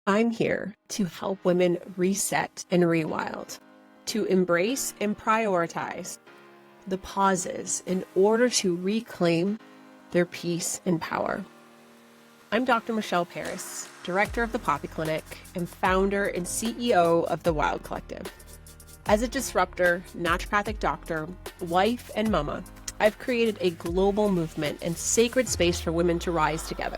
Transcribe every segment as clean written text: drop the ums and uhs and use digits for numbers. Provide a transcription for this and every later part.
I'm here to help women reset and rewild, to embrace and prioritize the pauses in order to reclaim their peace and power. I'm Dr. Michelle Paris, director of the Poppy Clinic and founder and CEO of the Wild Collective. As a disruptor, naturopathic doctor, wife, and mama, I've created a global movement and sacred space for women to rise together.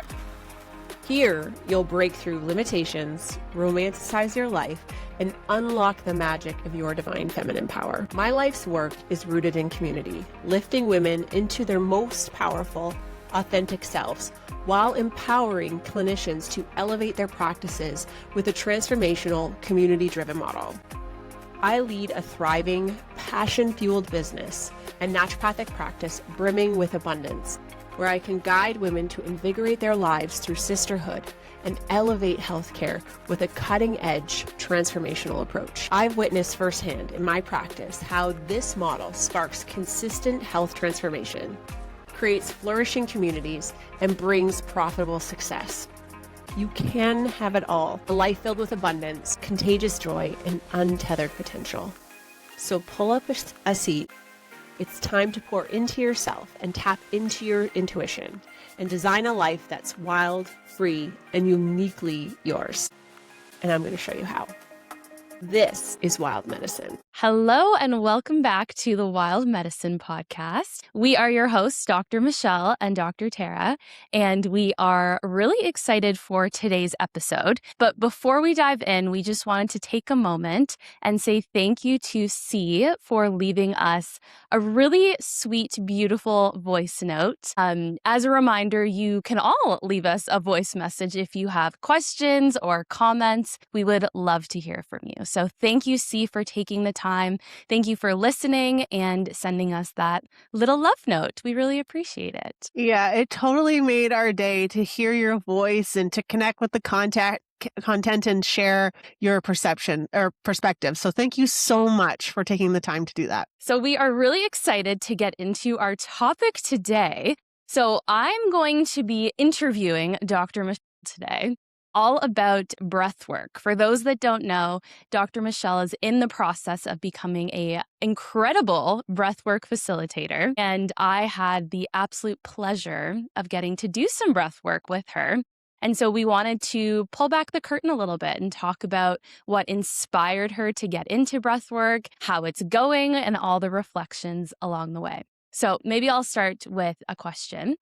Here, you'll break through limitations, romanticize your life, and unlock the magic of your divine feminine power. My life's work is rooted in community, lifting women into their most powerful, authentic selves, while empowering clinicians to elevate their practices with a transformational, community-driven model. I lead a thriving, passion-fueled business and naturopathic practice brimming with abundance, where I can guide women to invigorate their lives through sisterhood and elevate healthcare with a cutting-edge transformational approach. I've witnessed firsthand in my practice how this model sparks consistent health transformation, creates flourishing communities, and brings profitable success. You can have it all, a life filled with abundance, contagious joy, and untethered potential. So pull up a seat. It's time to pour into yourself and tap into your intuition and design a life that's wild, free, and uniquely yours. And I'm going to show you how. This is Wild Medicine. Hello and welcome back to the Wild Medicine Podcast. We are your hosts, Dr. Michelle and Dr. Tara, and we are really excited for today's episode. But before we dive in, we just wanted to take a moment and say thank you to C for leaving us a really sweet, beautiful voice note. As a reminder, you can all leave us a voice message if you have questions or comments. We would love to hear from you. So thank you, C, for taking the time. Thank you for listening and sending us that little love note. We really appreciate it. Yeah, it totally made our day to hear your voice and to connect with the content and share your perception or perspective. So thank you so much for taking the time to do that. So we are really excited to get into our topic today. So I'm going to be interviewing Dr. Michelle today, all about breath work. For those that don't know, Dr. Michelle is in the process of becoming an incredible breathwork facilitator. And I had the absolute pleasure of getting to do some breath work with her. And so we wanted to pull back the curtain a little bit and talk about what inspired her to get into breathwork, how it's going, and all the reflections along the way. So maybe I'll start with a question.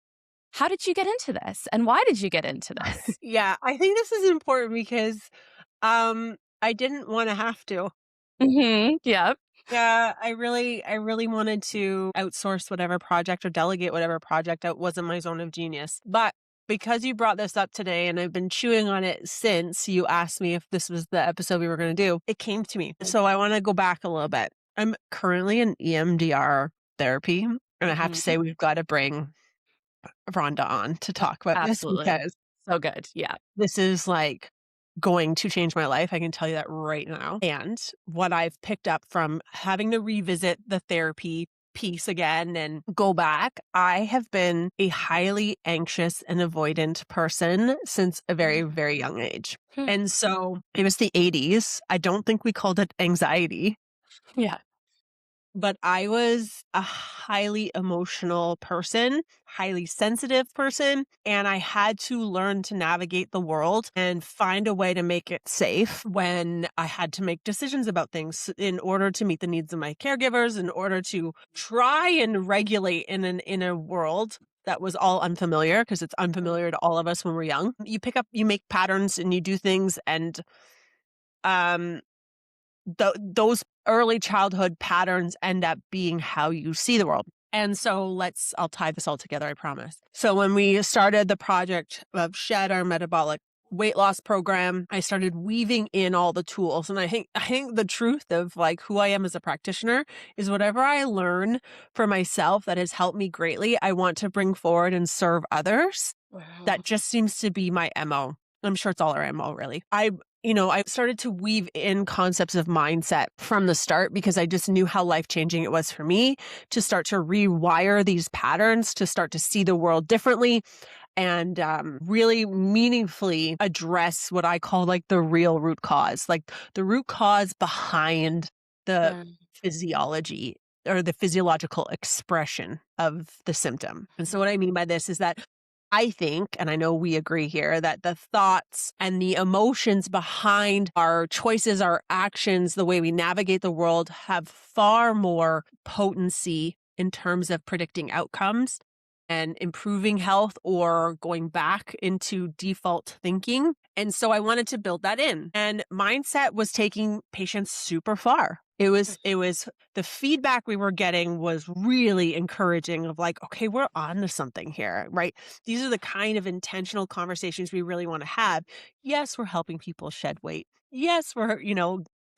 How did you get into this? And why did you get into this? Yeah, I think this is important because I didn't want to have to. Yep. Yeah, I really wanted to outsource whatever project or delegate whatever project that wasn't my zone of genius. But because you brought this up today and I've been chewing on it since you asked me if this was the episode we were going to do, it came to me. So I want to go back a little bit. I'm currently in EMDR therapy, and I have to say we've got to bring Rhonda on to talk about Absolutely. this because so good. Yeah. this is like going to change my life. I can tell you that right now. And what I've picked up from having to revisit the therapy piece again and go back, I have been a highly anxious and avoidant person since a very, very young age. And so it was the 80s. I don't think we called it anxiety. Yeah. But I was a highly emotional person, highly sensitive person, and I had to learn to navigate the world and find a way to make it safe when I had to make decisions about things in order to meet the needs of my caregivers, in order to try and regulate in a world that was all unfamiliar, because it's unfamiliar to all of us when we're young. You make patterns and you do things, and those early childhood patterns end up being how you see the world. And so I'll tie this all together, I promise. So when we started the project of Shed, our metabolic weight loss program, I started weaving in all the tools. And I think the truth of like who I am as a practitioner is whatever I learn for myself that has helped me greatly, I want to bring forward and serve others. Wow. That just seems to be my MO. I'm sure it's all our MO, really. I started to weave in concepts of mindset from the start because I just knew how life-changing it was for me to start to rewire these patterns, to start to see the world differently, and really meaningfully address what I call like the real root cause, like the root cause behind the physiology or the physiological expression of the symptom. And so what I mean by this is that I think, and I know we agree here, that the thoughts and the emotions behind our choices, our actions, the way we navigate the world have far more potency in terms of predicting outcomes and improving health or going back into default thinking. And so I wanted to build that in. And mindset was taking patients super far. It was the feedback we were getting was really encouraging of like, okay, we're on to something here, right? These are the kind of intentional conversations we really want to have. Yes, we're helping people shed weight. Yes, we're,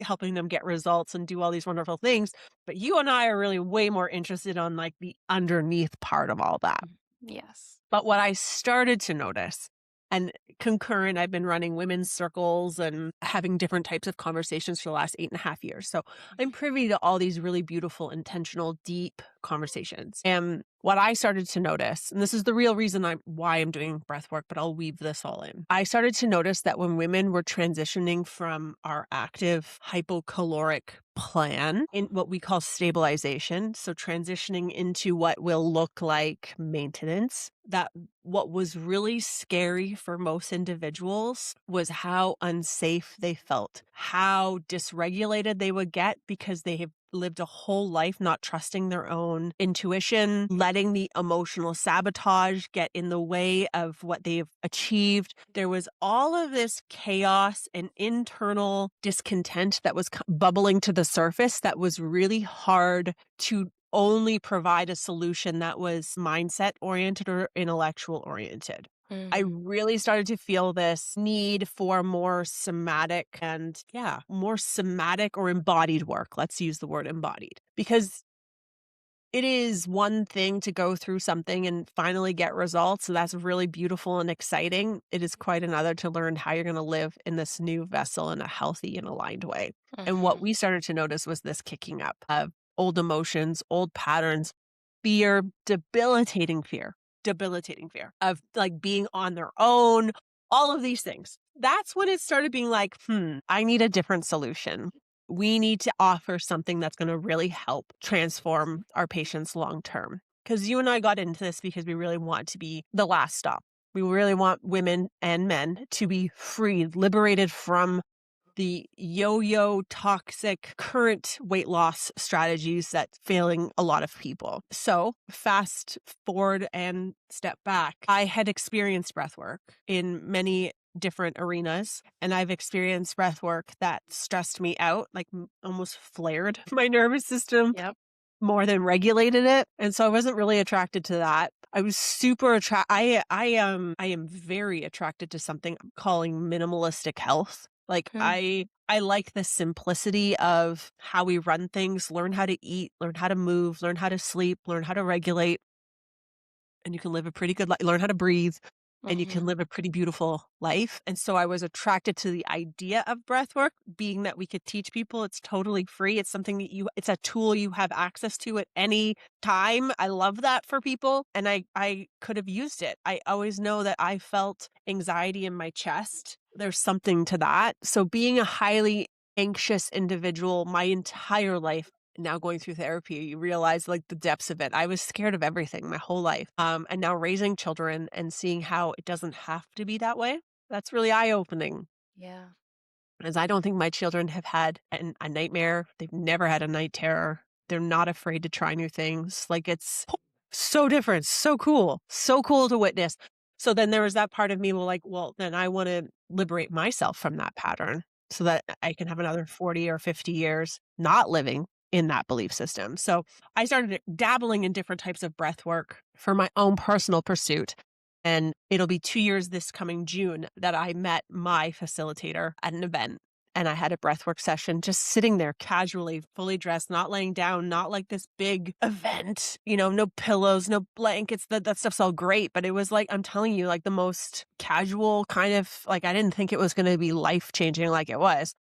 helping them get results and do all these wonderful things. But you and I are really way more interested on like the underneath part of all that. Yes. But what I started to notice, and concurrent, I've been running women's circles and having different types of conversations for the last 8.5 years. So I'm privy to all these really beautiful, intentional, deep conversations. And what I started to notice, and this is the real reason why I'm doing breath work, but I'll weave this all in. I started to notice that when women were transitioning from our active hypocaloric plan in what we call stabilization, so transitioning into what will look like maintenance, that what was really scary for most individuals was how unsafe they felt, how dysregulated they would get because they have lived a whole life not trusting their own intuition, letting the emotional sabotage get in the way of what they've achieved. There was all of this chaos and internal discontent that was bubbling to the surface that was really hard to only provide a solution that was mindset oriented or intellectual oriented. I really started to feel this need for more somatic more somatic or embodied work. Let's use the word embodied, because it is one thing to go through something and finally get results. So that's really beautiful and exciting. It is quite another to learn how you're going to live in this new vessel in a healthy and aligned way. And what we started to notice was this kicking up of old emotions, old patterns, fear, debilitating fear of like being on their own, all of these things. That's when it started being like, I need a different solution. We need to offer something that's going to really help transform our patients long term. Because you and I got into this because we really want to be the last stop. We really want women and men to be free, liberated from the yo-yo toxic current weight loss strategies that's failing a lot of people. So fast forward and step back. I had experienced breath work in many different arenas, and I've experienced breath work that stressed me out, like almost flared my nervous system. Yep. More than regulated it. And so I wasn't really attracted to that. I was super I am very attracted to something I'm calling minimalistic health. Like I like the simplicity of how we run things, learn how to eat, learn how to move, learn how to sleep, learn how to regulate, and you can live a pretty good life, learn how to breathe, and you can live a pretty beautiful life. And so I was attracted to the idea of breath work, being that we could teach people. It's totally free. It's something that it's a tool you have access to at any time. I love that for people. And I could have used it. I always know that I felt anxiety in my chest. There's something to that. So being a highly anxious individual my entire life, now going through therapy, you realize like the depths of it. I was scared of everything my whole life. And now raising children and seeing how it doesn't have to be that way, that's really eye-opening. Yeah. As I don't think my children have had a nightmare. They've never had a night terror. They're not afraid to try new things. Like it's so different, so cool to witness. So then there was that part of me well, then I want to liberate myself from that pattern so that I can have another 40 or 50 years not living in that belief system. So I started dabbling in different types of breath work for my own personal pursuit. And it'll be 2 years this coming June that I met my facilitator at an event. And I had a breathwork session, just sitting there casually, fully dressed, not laying down, not like this big event, no pillows, no blankets. That stuff's all great. But it was like, I'm telling you, like the most casual kind of, like, I didn't think it was going to be life changing like it was.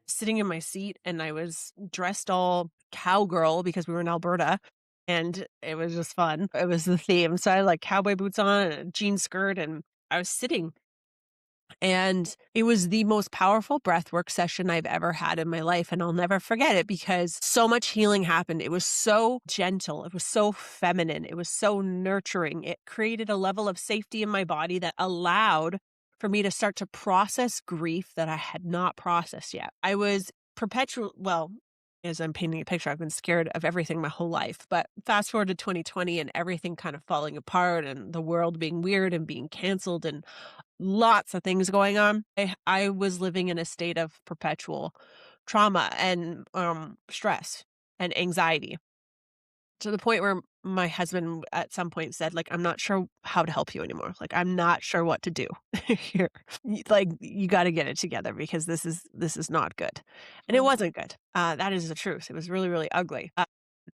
Sitting in my seat, and I was dressed all cowgirl because we were in Alberta. and it was just fun. It was the theme. So I had like cowboy boots on and a jean skirt, and I was sitting, and it was the most powerful breathwork session I've ever had in my life. And I'll never forget it because so much healing happened. It was so gentle. It was so feminine. It was so nurturing. It created a level of safety in my body that allowed for me to start to process grief that I had not processed yet. I was well, as I'm painting a picture, I've been scared of everything my whole life. But fast forward to 2020 and everything kind of falling apart and the world being weird and being canceled and lots of things going on. I was living in a state of perpetual trauma and stress and anxiety, to the point where my husband at some point said, like, I'm not sure how to help you anymore. Like, I'm not sure what to do here. Like, you got to get it together because this is not good. And it wasn't good. That is the truth. It was really, really ugly.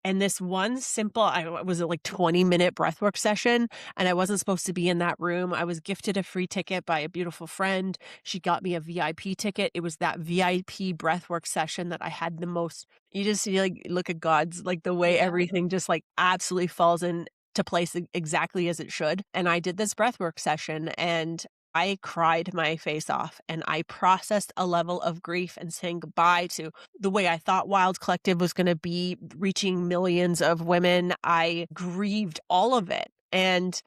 And this one simple, I was a like 20-minute breathwork session, and I wasn't supposed to be in that room. I was gifted a free ticket by a beautiful friend. She got me a VIP ticket. It was that VIP breathwork session that I had the most. You just like look at God's, like the way everything just like absolutely falls into place exactly as it should. And I did this breathwork session, and I cried my face off, and I processed a level of grief and saying goodbye to the way I thought Wild Collective was going to be, reaching millions of women. I grieved all of it. And,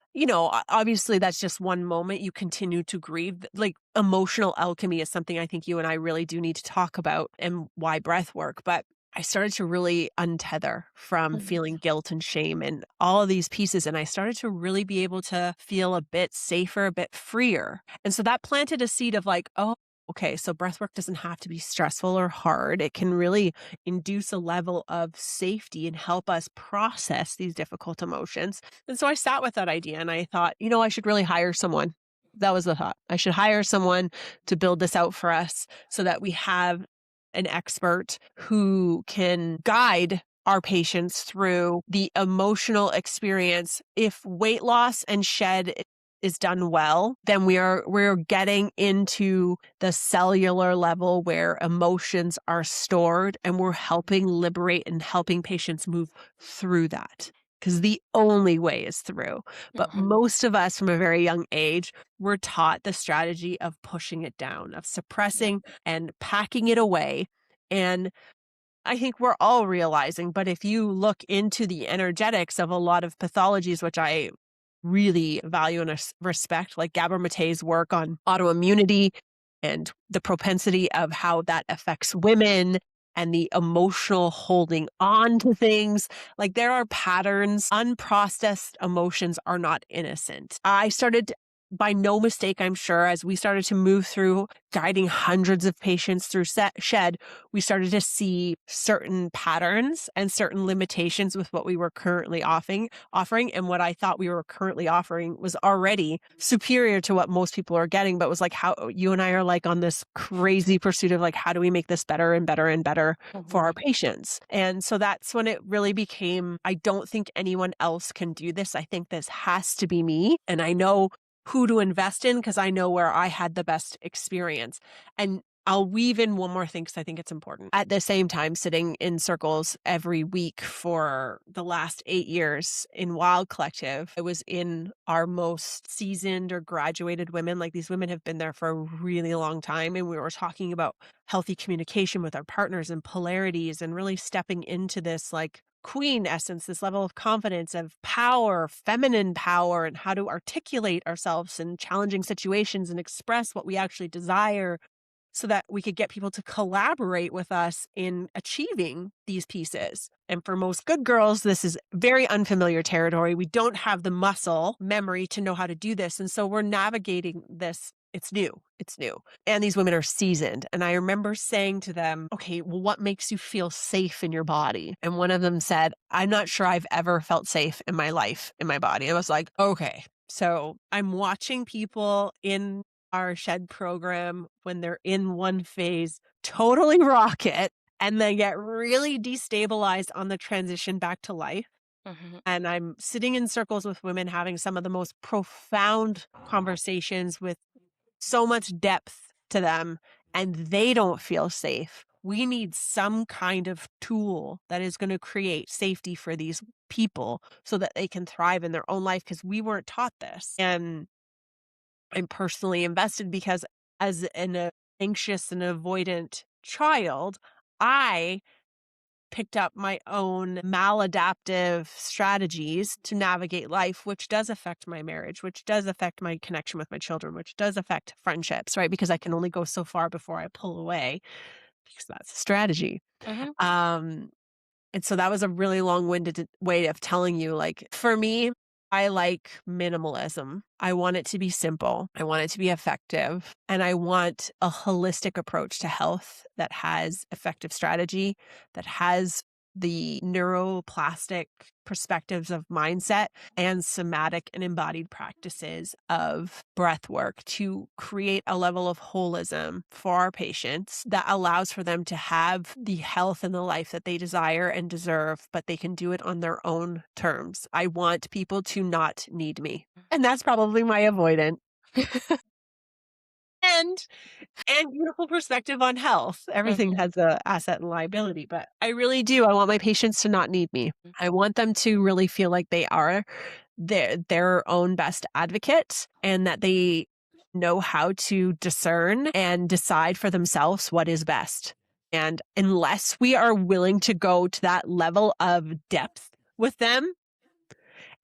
obviously that's just one moment. You continue to grieve. Like, emotional alchemy is something I think you and I really do need to talk about, and why breath work. But I started to really untether from feeling guilt and shame and all of these pieces. And I started to really be able to feel a bit safer, a bit freer. And so that planted a seed of like, oh, okay, so breathwork doesn't have to be stressful or hard. It can really induce a level of safety and help us process these difficult emotions. And so I sat with that idea and I thought, I should really hire someone. That was the thought. I should hire someone to build this out for us so that we have an expert who can guide our patients through the emotional experience. If weight loss and shed is done well, then we're getting into the cellular level where emotions are stored, and we're helping liberate and helping patients move through that. Because the only way is through. But most of us from a very young age, we're taught the strategy of pushing it down, of suppressing and packing it away. And I think we're all realizing, but if you look into the energetics of a lot of pathologies, which I really value and respect, like Gabor Mate's work on autoimmunity and the propensity of how that affects women and the emotional holding on to things. Like, there are patterns. Unprocessed emotions are not innocent. I started, by no mistake, I'm sure, as we started to move through guiding hundreds of patients through shed, we started to see certain patterns and certain limitations with what we were currently offering. And what I thought we were currently offering was already superior to what most people are getting, but was like, how you and I are like on this crazy pursuit of like, how do we make this better and better and better for our patients? And so that's when it really became, I don't think anyone else can do this. I think this has to be me. And I know who to invest in because I know where I had the best experience. And I'll weave in one more thing because I think it's important. At the same time, sitting in circles every week for the last 8 years in Wild Collective, I was in our most seasoned or graduated women. Like, these women have been there for a really long time. And we were talking about healthy communication with our partners and polarities and really stepping into this like queen essence, this level of confidence, of power, feminine power, and how to articulate ourselves in challenging situations and express what we actually desire so that we could get people to collaborate with us in achieving these pieces. And for most good girls, this is very unfamiliar territory. We don't have the muscle memory to know how to do this. And so we're navigating this. It's new. It's new. And these women are seasoned. And I remember saying to them, okay, well, what makes you feel safe in your body? And one of them said, I'm not sure I've ever felt safe in my life, in my body. I was like, okay. So I'm watching people in our shed program when they're in one phase, totally rock it, and they get really destabilized on the transition back to life. And I'm sitting in circles with women having some of the most profound conversations with so much depth to them, and they don't feel safe we need some kind of tool that is going to create safety for these people so that they can thrive in their own life, because we weren't taught this. And I'm personally invested because as an anxious and avoidant child, I picked up my own maladaptive strategies to navigate life, which does affect my marriage, which does affect my connection with my children, which does affect friendships, right? Because I can only go so far before I pull away, because that's a strategy. Mhm. And so that was a really long-winded way of telling you, like, for me, I like minimalism. I want it to be simple. I want it to be effective. And I want a holistic approach to health that has effective strategy, that has the neuroplastic perspectives of mindset and somatic and embodied practices of breath work to create a level of holism for our patients that allows for them to have the health and the life that they desire and deserve, but they can do it on their own terms. I want people to not need me. And that's probably my avoidant. And beautiful perspective on health. Everything has a asset and liability, but I really do. I want my patients to not need me. I want them to really feel like they are their own best advocate, and that they know how to discern and decide for themselves what is best. And unless we are willing to go to that level of depth with them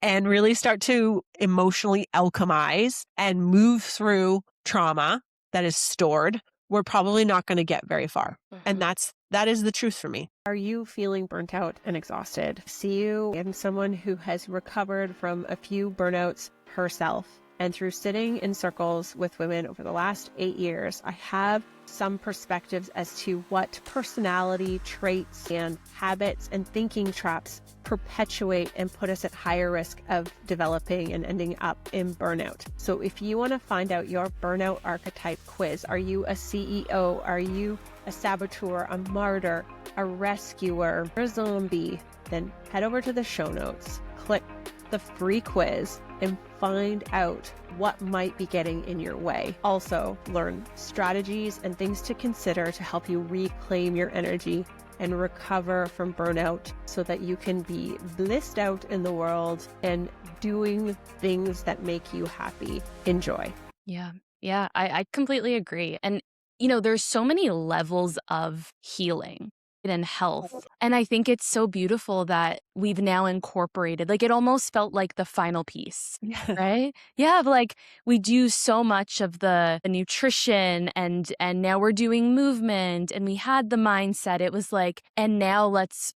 and really start to emotionally alchemize and move through trauma that is stored, we're probably not going to get very far. And that is the truth for me. Are you feeling burnt out and exhausted? See you in someone who has recovered from a few burnouts herself. And through sitting in circles with women over the last 8 years, I have some perspectives as to what personality traits and habits and thinking traps perpetuate and put us at higher risk of developing and ending up in burnout. So if you want to find out your burnout archetype quiz, are you a CEO? Are you a saboteur, a martyr, a rescuer, or a zombie? Then head over to the show notes, click the free quiz, and find out what might be getting in your way. Also, learn strategies and things to consider to help you reclaim your energy and recover from burnout so that you can be blissed out in the world and doing things that make you happy. Enjoy. Yeah. Yeah. I completely agree. And, there's so many levels of healing and health. And I think it's so beautiful that we've now incorporated, like, it almost felt like the final piece, right? Yeah. But like, we do so much of the nutrition and now we're doing movement, and we had the mindset. It was like, and now let's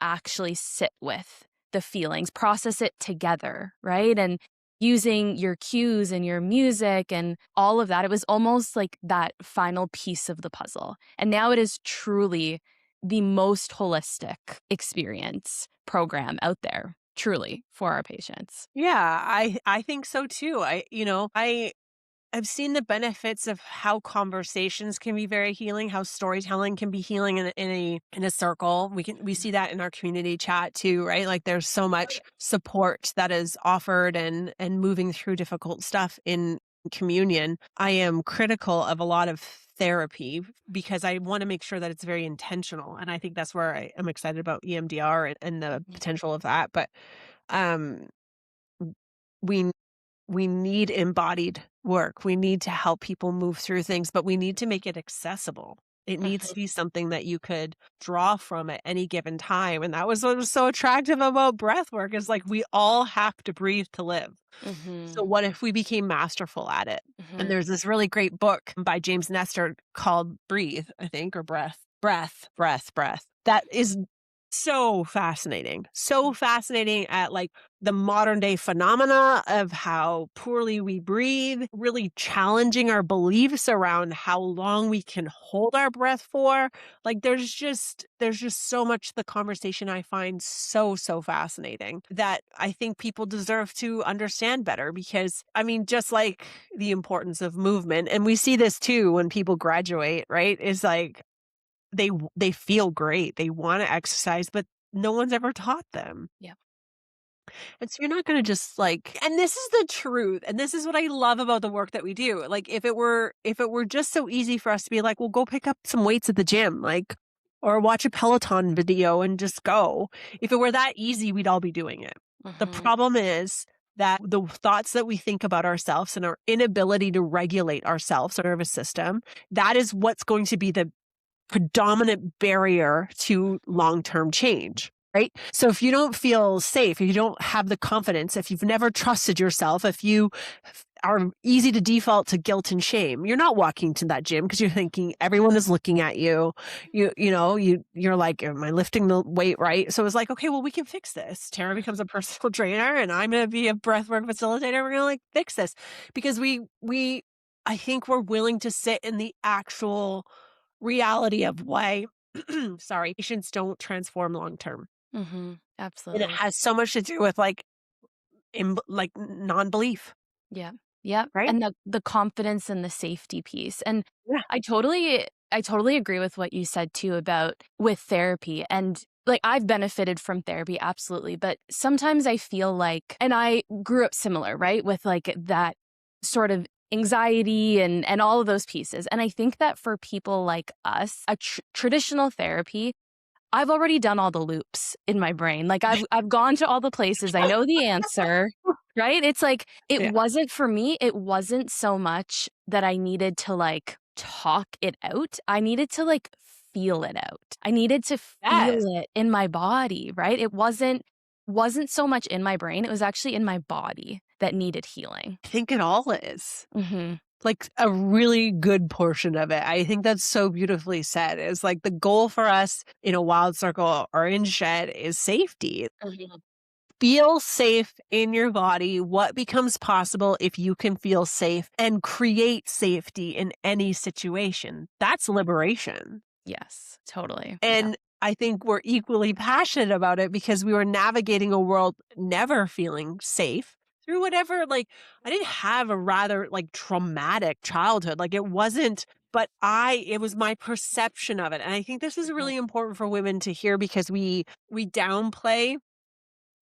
actually sit with the feelings, process it together, right? And using your cues and your music and all of that, it was almost like that final piece of the puzzle. And now it is truly the most holistic experience program out there, truly, for our patients. Yeah, I think so too. I've seen the benefits of how conversations can be very healing, how storytelling can be healing in a circle. We see that in our community chat too, right? Like, there's so much support that is offered and moving through difficult stuff in communion. I am critical of a lot of therapy because I want to make sure that it's very intentional, and I think that's where I am excited about EMDR and the potential of that. But um, we we need embodied work. We need to help people move through things, but we need to make it accessible. It needs to be something that you could draw from at any given time. And that was what was so attractive about breath work, is like, we all have to breathe to live. So what if we became masterful at it? And there's this really great book by James Nestor called Breathe, I think, or Breath. That is so fascinating at like the modern day phenomena of how poorly we breathe, really challenging our beliefs around how long we can hold our breath for. Like, there's just so much to the conversation I find so fascinating that I think people deserve to understand better, because I mean, just like the importance of movement, and we see this too when people graduate, right? Is like, they feel great. They want to exercise, but no one's ever taught them. Yeah. And so you're not going to just like, and this is the truth. And this is what I love about the work that we do. Like, if it were just so easy for us to be like, well, go pick up some weights at the gym. Like, or watch a Peloton video and just go. If it were that easy, we'd all be doing it. The Mhm. problem is that the thoughts that we think about ourselves and our inability to regulate ourselves, our nervous system, that is what's going to be the predominant barrier to long-term change. Right. So if you don't feel safe, if you don't have the confidence, if you've never trusted yourself, if you are easy to default to guilt and shame, you're not walking to that gym because you're thinking everyone is looking at you. You're like, am I lifting the weight right? So it's like, okay, well, we can fix this. Tara becomes a personal trainer and I'm going to be a breathwork facilitator. We're going to like fix this because I think we're willing to sit in the actual reality of why, sorry, patients don't transform long term. Mhm. And it Absolutely. has so much to do with like non-belief, Yeah. Yeah. right? And the confidence and the safety piece. And Yeah. I totally agree with what you said too about with therapy. And like I've benefited from therapy, absolutely. But sometimes I feel like, and I grew up similar, right? With like that sort of anxiety and all of those pieces. And I think that for people like us, a traditional therapy, I've already done all the loops in my brain. Like I've gone to all the places. I know the answer, right? It's like it Yeah. wasn't for me. It wasn't so much that I needed to like talk it out. I needed to like feel it out. I needed to feel Yes. it in my body, right? It wasn't so much in my brain. It was actually in my body that needed healing. I think it all is. Mhm. Like a really good portion of it. I think that's so beautifully said. Is like the goal for us in a wild circle or in shed is safety. Mhm. Feel safe in your body. What becomes possible if you can feel safe and create safety in any situation? That's liberation. Yes, totally. Yeah. And I think we're equally passionate about it because we were navigating a world never feeling safe through whatever, like, I didn't have a rather like traumatic childhood. Like, it wasn't, but it was my perception of it. And I think this is Mhm. really important for women to hear because we downplay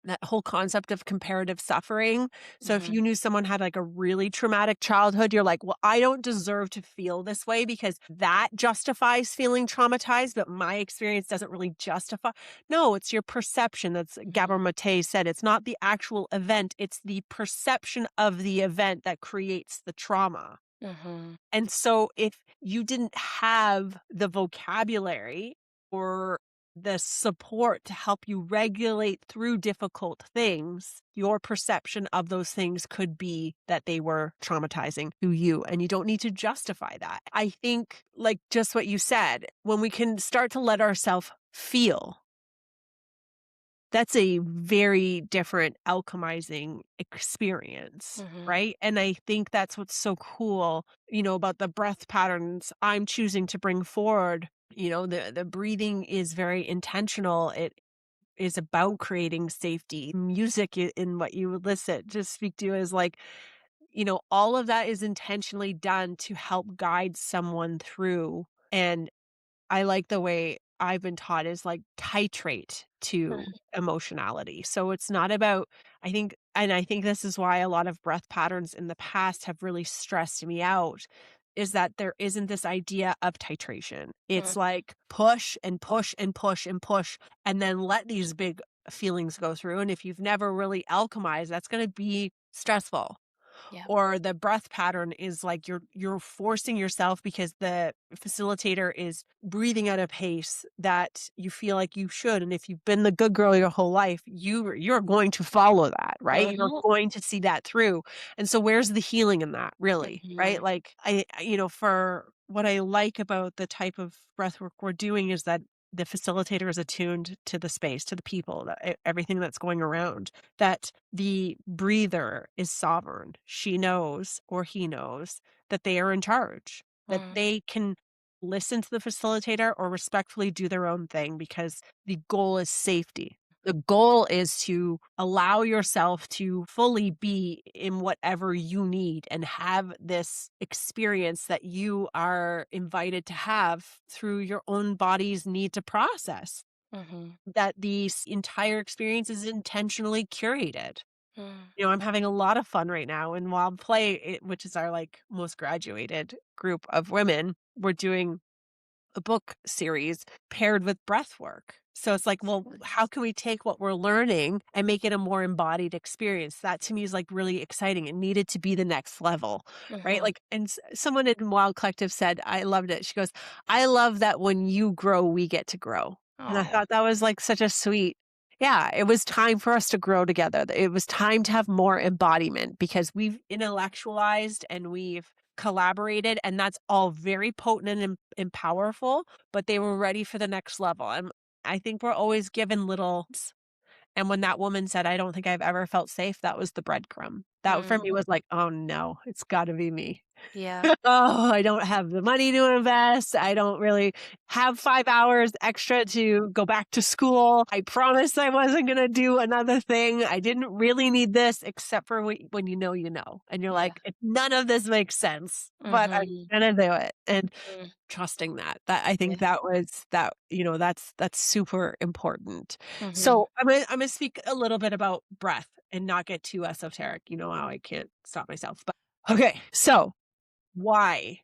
that whole concept of comparative suffering. So if Mhm. you knew someone had like a really traumatic childhood, you're like, well, I don't deserve to feel this way because that justifies feeling traumatized, but my experience doesn't really justify. No, it's your perception. That's Mhm. Gabor Mate said. It's not the actual event, it's the perception of the event that creates the trauma. Mhm. And so if you didn't have the vocabulary or the support to help you regulate through difficult things, your perception of those things could be that they were traumatizing to you. And you don't need to justify that. I think, like just what you said, when we can start to let ourselves feel, that's a very different alchemizing experience, Mhm. right? And I think that's what's so cool, about the breath patterns I'm choosing to bring forward. The breathing is very intentional. It is about creating safety. Music in what you elicit to speak to is like, all of that is intentionally done to help guide someone through. And I like the way I've been taught is like titrate to Mhm. emotionality. So it's not about, I think this is why a lot of breath patterns in the past have really stressed me out, is that there isn't this idea of titration. It's like push and push and push and push, and then let these big feelings go through. And if you've never really alchemized, that's going to be stressful. Yeah. Or the breath pattern is like you're forcing yourself because the facilitator is breathing at a pace that you feel like you should. And if you've been the good girl your whole life, you're going to follow that, right? You're Mhm. going to see that through. And so where's the healing in that, really? Right? Mhm. Like for what I like about the type of breath work we're doing is that the facilitator is attuned to the space, to the people, everything that's going around, that the breather is sovereign. She knows, or he knows, that they are in charge, that Mhm. they can listen to the facilitator or respectfully do their own thing because the goal is safety. The goal is to allow yourself to fully be in whatever you need and have this experience that you are invited to have through your own body's need to process. Mhm. That the entire experience is intentionally curated. Mhm. I'm having a lot of fun right now in Wild Play, which is our like most graduated group of women. We're doing a book series paired with breath work. So it's like, well, how can we take what we're learning and make it a more embodied experience? That to me is like really exciting. It needed to be the next level, right? Like, and someone in Wild Collective said, I loved it. She goes, I love that when you grow, we get to grow. And I Oh. thought that was like such a sweet, yeah, it was time for us to grow together. It was time to have more embodiment because we've intellectualized and we've collaborated, and that's all very potent and powerful, but they were ready for the next level. And I think we're always given little, and when that woman said, I don't think I've ever felt safe, that was the breadcrumb. That for me was like, oh no, it's got to be me. Yeah. Oh, I don't have the money to invest. I don't really have 5 hours extra to go back to school. I promised I wasn't going to do another thing. I didn't really need this, except for when you know, and you're Yeah. like, none of this makes sense, but I'm going to do it. And trusting that I think that was that, that's super important. So I'm gonna speak a little bit about breath and not get too esoteric. You know how I can't stop myself. But okay, so why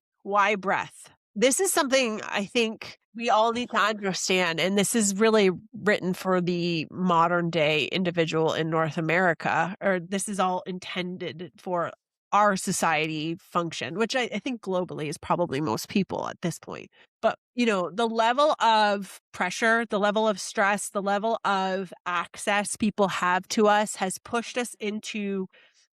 breath? This is something I think we all need to understand, and this is really written for the modern day individual in North America, or this is all intended for our society function, which I think globally is probably most people at this point. But, the level of pressure, the level of stress, the level of access people have to us has pushed us into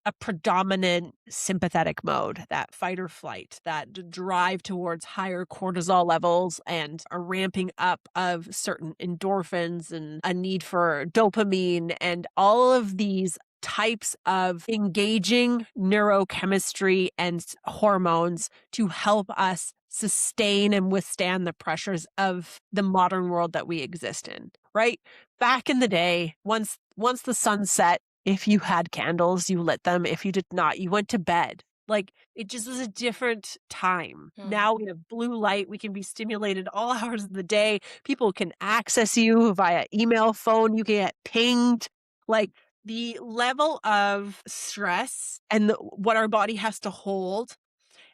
a predominant sympathetic mode, that fight or flight, that drive towards higher cortisol levels and a ramping up of certain endorphins and a need for dopamine and all of these types of engaging neurochemistry and hormones to help us sustain and withstand the pressures of the modern world that we exist in, right? Back in the day, once the sun set, if you had candles, you lit them. If you did not, you went to bed. Like, it just was a different time. Now we have blue light. We can be stimulated all hours of the day. People can access you via email, phone. You can get pinged. Like, the level of stress and what our body has to hold.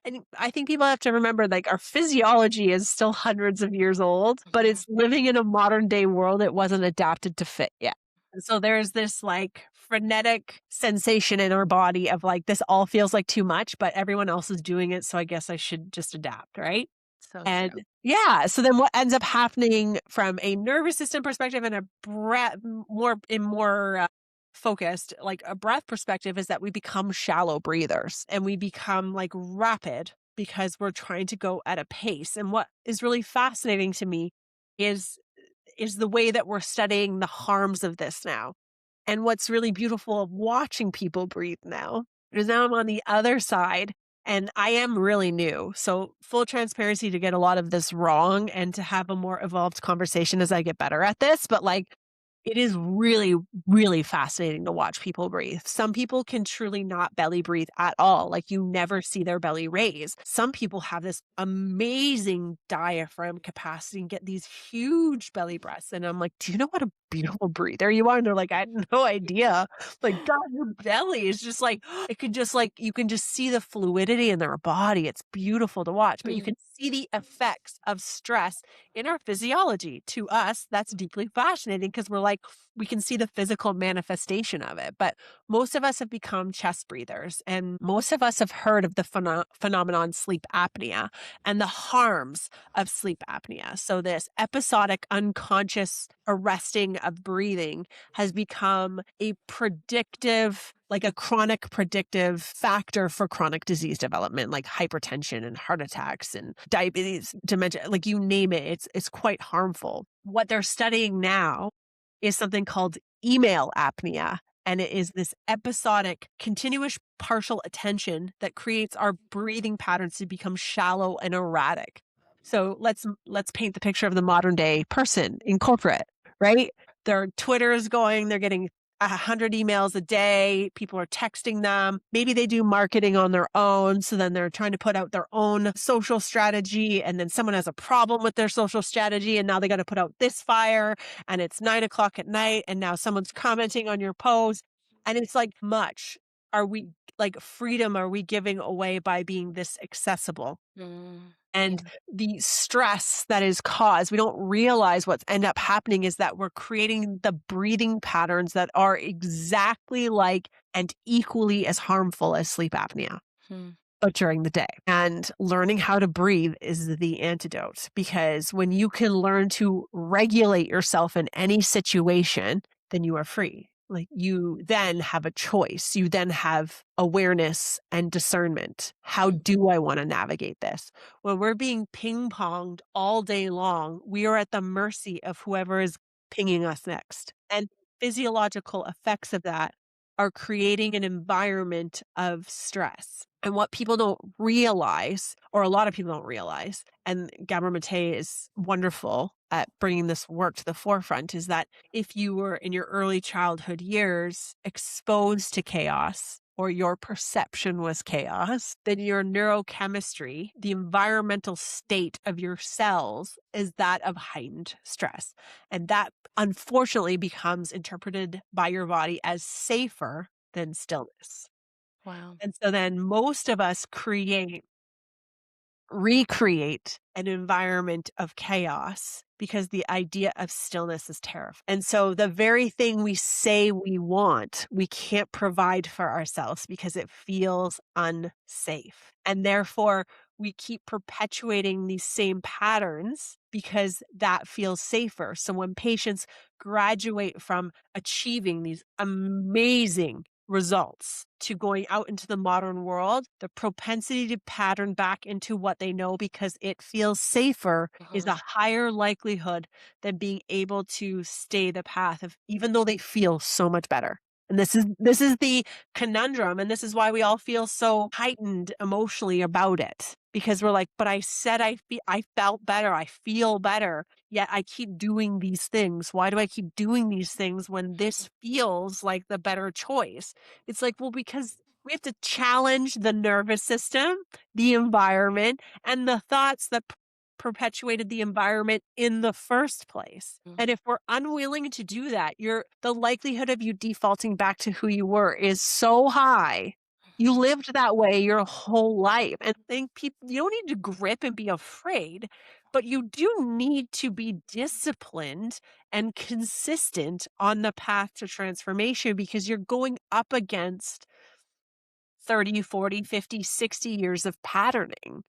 And I think people have to remember, like, our physiology is still hundreds of years old, but it's living in a modern day world. It wasn't adapted to fit yet. And so there's this like frenetic sensation in our body of like, this all feels like too much, but everyone else is doing it. So I guess I should just adapt. Right. So And true. yeah, so then what ends up happening from a nervous system perspective and a more focused, like a breath perspective, is that we become shallow breathers and we become like rapid because we're trying to go at a pace. And what is really fascinating to me is the way that we're studying the harms of this now. And what's really beautiful of watching people breathe now is now I'm on the other side and I am really new. So full transparency to get a lot of this wrong and to have a more evolved conversation as I get better at this. But like, it is really, really fascinating to watch people breathe. Some people can truly not belly breathe at all. Like, you never see their belly raise. Some people have this amazing diaphragm capacity and get these huge belly breaths. And I'm like, do you know what a beautiful breather you are? And they're like, I had no idea. Like, God, your belly is just like, it could just like, you can just see the fluidity in their body. It's beautiful to watch, but you can see the effects of stress in our physiology. To us, that's deeply fascinating because we're like, we can see the physical manifestation of it. But most of us have become chest breathers, and most of us have heard of the phenomenon sleep apnea and the harms of sleep apnea. So this episodic unconscious arresting of breathing has become a predictive, like a chronic predictive factor for chronic disease development, like hypertension and heart attacks and diabetes, dementia, like you name it, it's quite harmful. What they're studying now is something called email apnea. And it is this episodic, continuous partial attention that creates our breathing patterns to become shallow and erratic. So let's paint the picture of the modern day person in corporate, right? Their Twitter is going, they're getting 100 emails a day. People are texting them. Maybe they do marketing on their own. So then they're trying to put out their own social strategy. And then someone has a problem with their social strategy. And now they got to put out this fire. And it's 9 o'clock at night. And now someone's commenting on your post. And it's like, much are we, like, freedom are we giving away by being this accessible? And the stress that is caused, we don't realize what's end up happening is that we're creating the breathing patterns that are exactly like and equally as harmful as sleep apnea, Hmm. but during the day. And learning how to breathe is the antidote, because when you can learn to regulate yourself in any situation, then you are free. Like, you then have a choice. You then have awareness and discernment. How do I want to navigate this? When we're being ping ponged all day long, we are at the mercy of whoever is pinging us next. And physiological effects of that are creating an environment of stress. And what people don't realize, or a lot of people don't realize, and Gabor Mate is wonderful at bringing this work to the forefront, is that if you were in your early childhood years exposed to chaos, or your perception was chaos, then your neurochemistry, the environmental state of your cells, is that of heightened stress. And that unfortunately becomes interpreted by your body as safer than stillness. Wow. And so then most of us recreate an environment of chaos because the idea of stillness is terrifying. And so the very thing we say we want, we can't provide for ourselves because it feels unsafe. And therefore, we keep perpetuating these same patterns because that feels safer. So when patients graduate from achieving these amazing results to going out into the modern world, the propensity to pattern back into what they know because it feels safer is a higher likelihood than being able to stay the path of, even though they feel so much better. And this is the conundrum, and this is why we all feel so heightened emotionally about it, because we're like, but I said I felt better, I feel better, yet I keep doing these things. Why do I keep doing these things when this feels like the better choice? It's like, well, because we have to challenge the nervous system, the environment, and the thoughts that perpetuated the environment in the first place. And if we're unwilling to do that, the likelihood of you defaulting back to who you were is so high. You lived that way your whole life. And I think people, you don't need to grip and be afraid, but you do need to be disciplined and consistent on the path to transformation, because you're going up against 30, 40, 50, 60 years of patterning.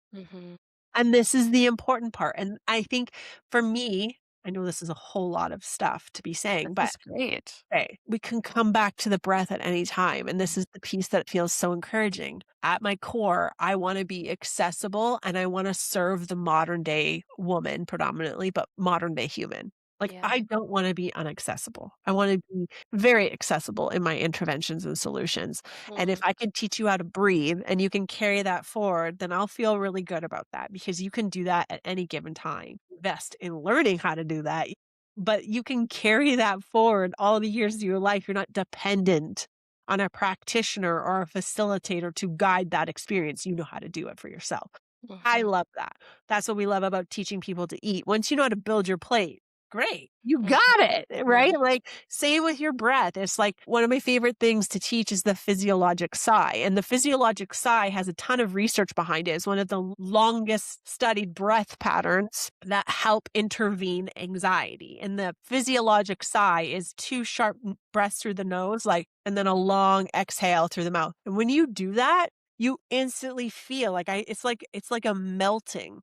And this is the important part. And I think for me, I know this is a whole lot of stuff to be saying, but That's great. okay, we can come back to the breath at any time. And this is the piece that feels so encouraging. At my core, I want to be accessible and I want to serve the modern day woman predominantly, but modern day human. Like, Yeah. I don't want to be unaccessible. I want to be very accessible in my interventions and solutions. And if I can teach you how to breathe and you can carry that forward, then I'll feel really good about that, because you can do that at any given time. Invest in learning how to do that, but you can carry that forward all the years of your life. You're not dependent on a practitioner or a facilitator to guide that experience. You know how to do it for yourself. I love that. That's what we love about teaching people to eat. Once you know how to build your plate, great. You got it, right? Like, same with your breath. It's like one of my favorite things to teach is the physiologic sigh. And the physiologic sigh has a ton of research behind it. It's one of the longest studied breath patterns that help intervene anxiety. And the physiologic sigh is two sharp breaths through the nose, like, and then a long exhale through the mouth. And when you do that, you instantly feel like it's like a melting.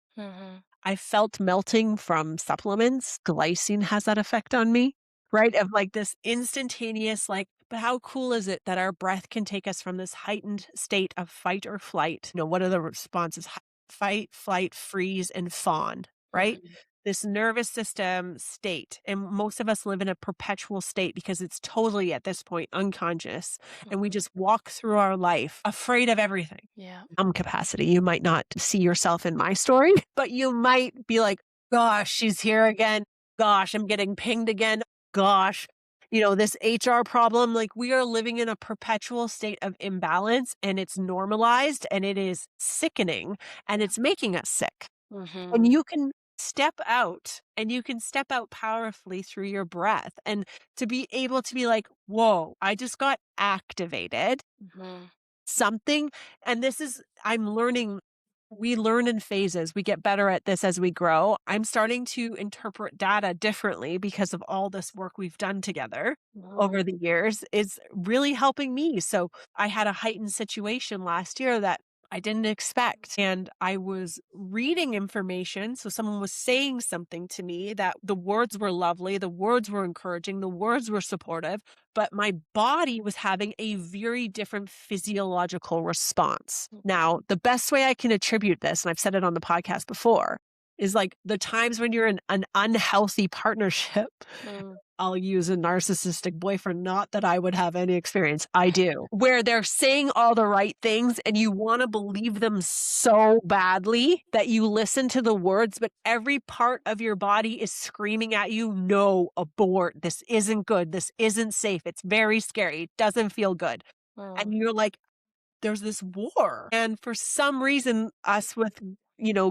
I felt melting from supplements. Glycine has that effect on me, right? Of like this instantaneous, like, but how cool is it that our breath can take us from this heightened state of fight or flight? What are the responses? Fight, flight, freeze, and fawn, right? This nervous system state. And most of us live in a perpetual state because it's totally at this point unconscious. And we just walk through our life afraid of everything. Yeah. Capacity. You might not see yourself in my story, but you might be like, gosh, she's here again. Gosh, I'm getting pinged again. Gosh, this HR problem. Like, we are living in a perpetual state of imbalance, and it's normalized and it is sickening and it's making us sick. And you can step out, and you can step out powerfully through your breath, and to be able to be like, whoa, I just got activated something. And I'm learning we learn in phases. We get better at this as we grow. I'm starting to interpret data differently because of all this work we've done together over the years is really helping me. So I had a heightened situation last year that I didn't expect. And I was reading information. So someone was saying something to me that the words were lovely, the words were encouraging, the words were supportive, but my body was having a very different physiological response. Now, the best way I can attribute this, and I've said it on the podcast before, is like the times when you're in an unhealthy partnership. I'll use a narcissistic boyfriend, not that I would have any experience. I do. Where they're saying all the right things and you want to believe them so badly that you listen to the words, but every part of your body is screaming at you, no, abort. This isn't good. This isn't safe. It's very scary. It doesn't feel good. And you're like, there's this war. And for some reason, us with,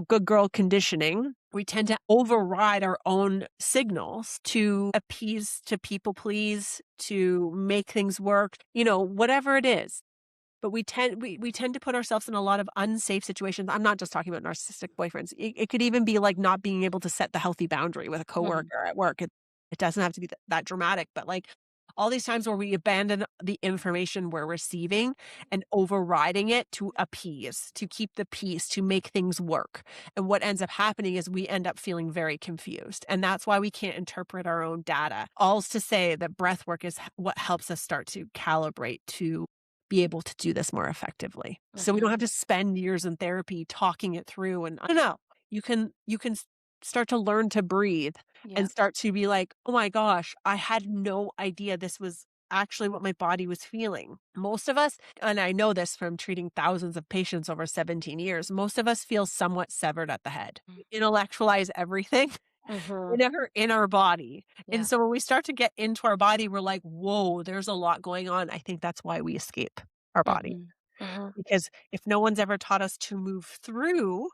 good girl conditioning, we tend to override our own signals to appease, to people please, to make things work, whatever it is. But we tend to put ourselves in a lot of unsafe situations. I'm not just talking about narcissistic boyfriends. It could even be like not being able to set the healthy boundary with a coworker at work. It doesn't have to be that dramatic, but like all these times where we abandon the information we're receiving and overriding it to appease, to keep the peace, to make things work. And what ends up happening is we end up feeling very confused. And that's why we can't interpret our own data. All's to say that breath work is what helps us start to calibrate to be able to do this more effectively. So we don't have to spend years in therapy talking it through. And I don't know, you can start to learn to breathe and start to be like, oh my gosh, I had no idea this was actually what my body was feeling. Most of us, and I know this from treating thousands of patients over 17 years, most of us feel somewhat severed at the head. We intellectualize everything in our body. And so when we start to get into our body, we're like, whoa, there's a lot going on. I think that's why we escape our body. Because if no one's ever taught us to move through,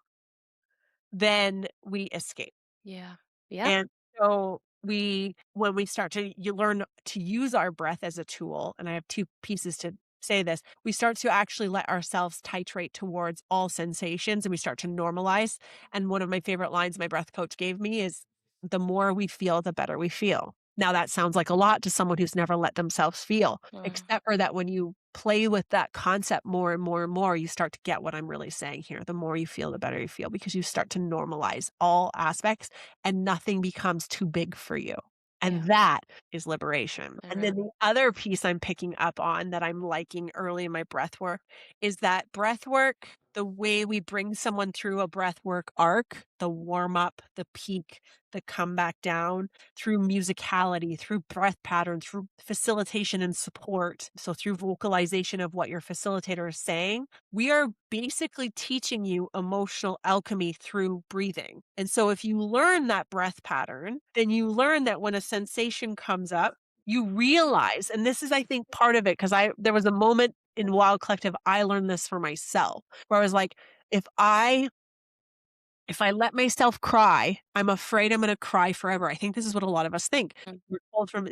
then we escape. Yeah. And so when we start to, you learn to use our breath as a tool, and I have two pieces to say this, we start to actually let ourselves titrate towards all sensations and we start to normalize. And one of my favorite lines my breath coach gave me is, the more we feel, the better we feel. Now that sounds like a lot to someone who's never let themselves feel, except for that when you play with that concept more and more and more, you start to get what I'm really saying here. The more you feel, the better you feel, because you start to normalize all aspects and nothing becomes too big for you. And that is liberation. And then the other piece I'm picking up on that I'm liking early in my breath work is that breath work, the way we bring someone through a breath work arc, the warm up, the peak, the come back down, through musicality, through breath pattern, through facilitation and support. So through vocalization of what your facilitator is saying, we are basically teaching you emotional alchemy through breathing. And so if you learn that breath pattern, then you learn that when a sensation comes up, you realize, and this is, I think, part of it, because there was a moment in Wild Collective, I learned this for myself, where I was like, if I let myself cry, I'm afraid I'm going to cry forever. I think this is what a lot of us think. We're told from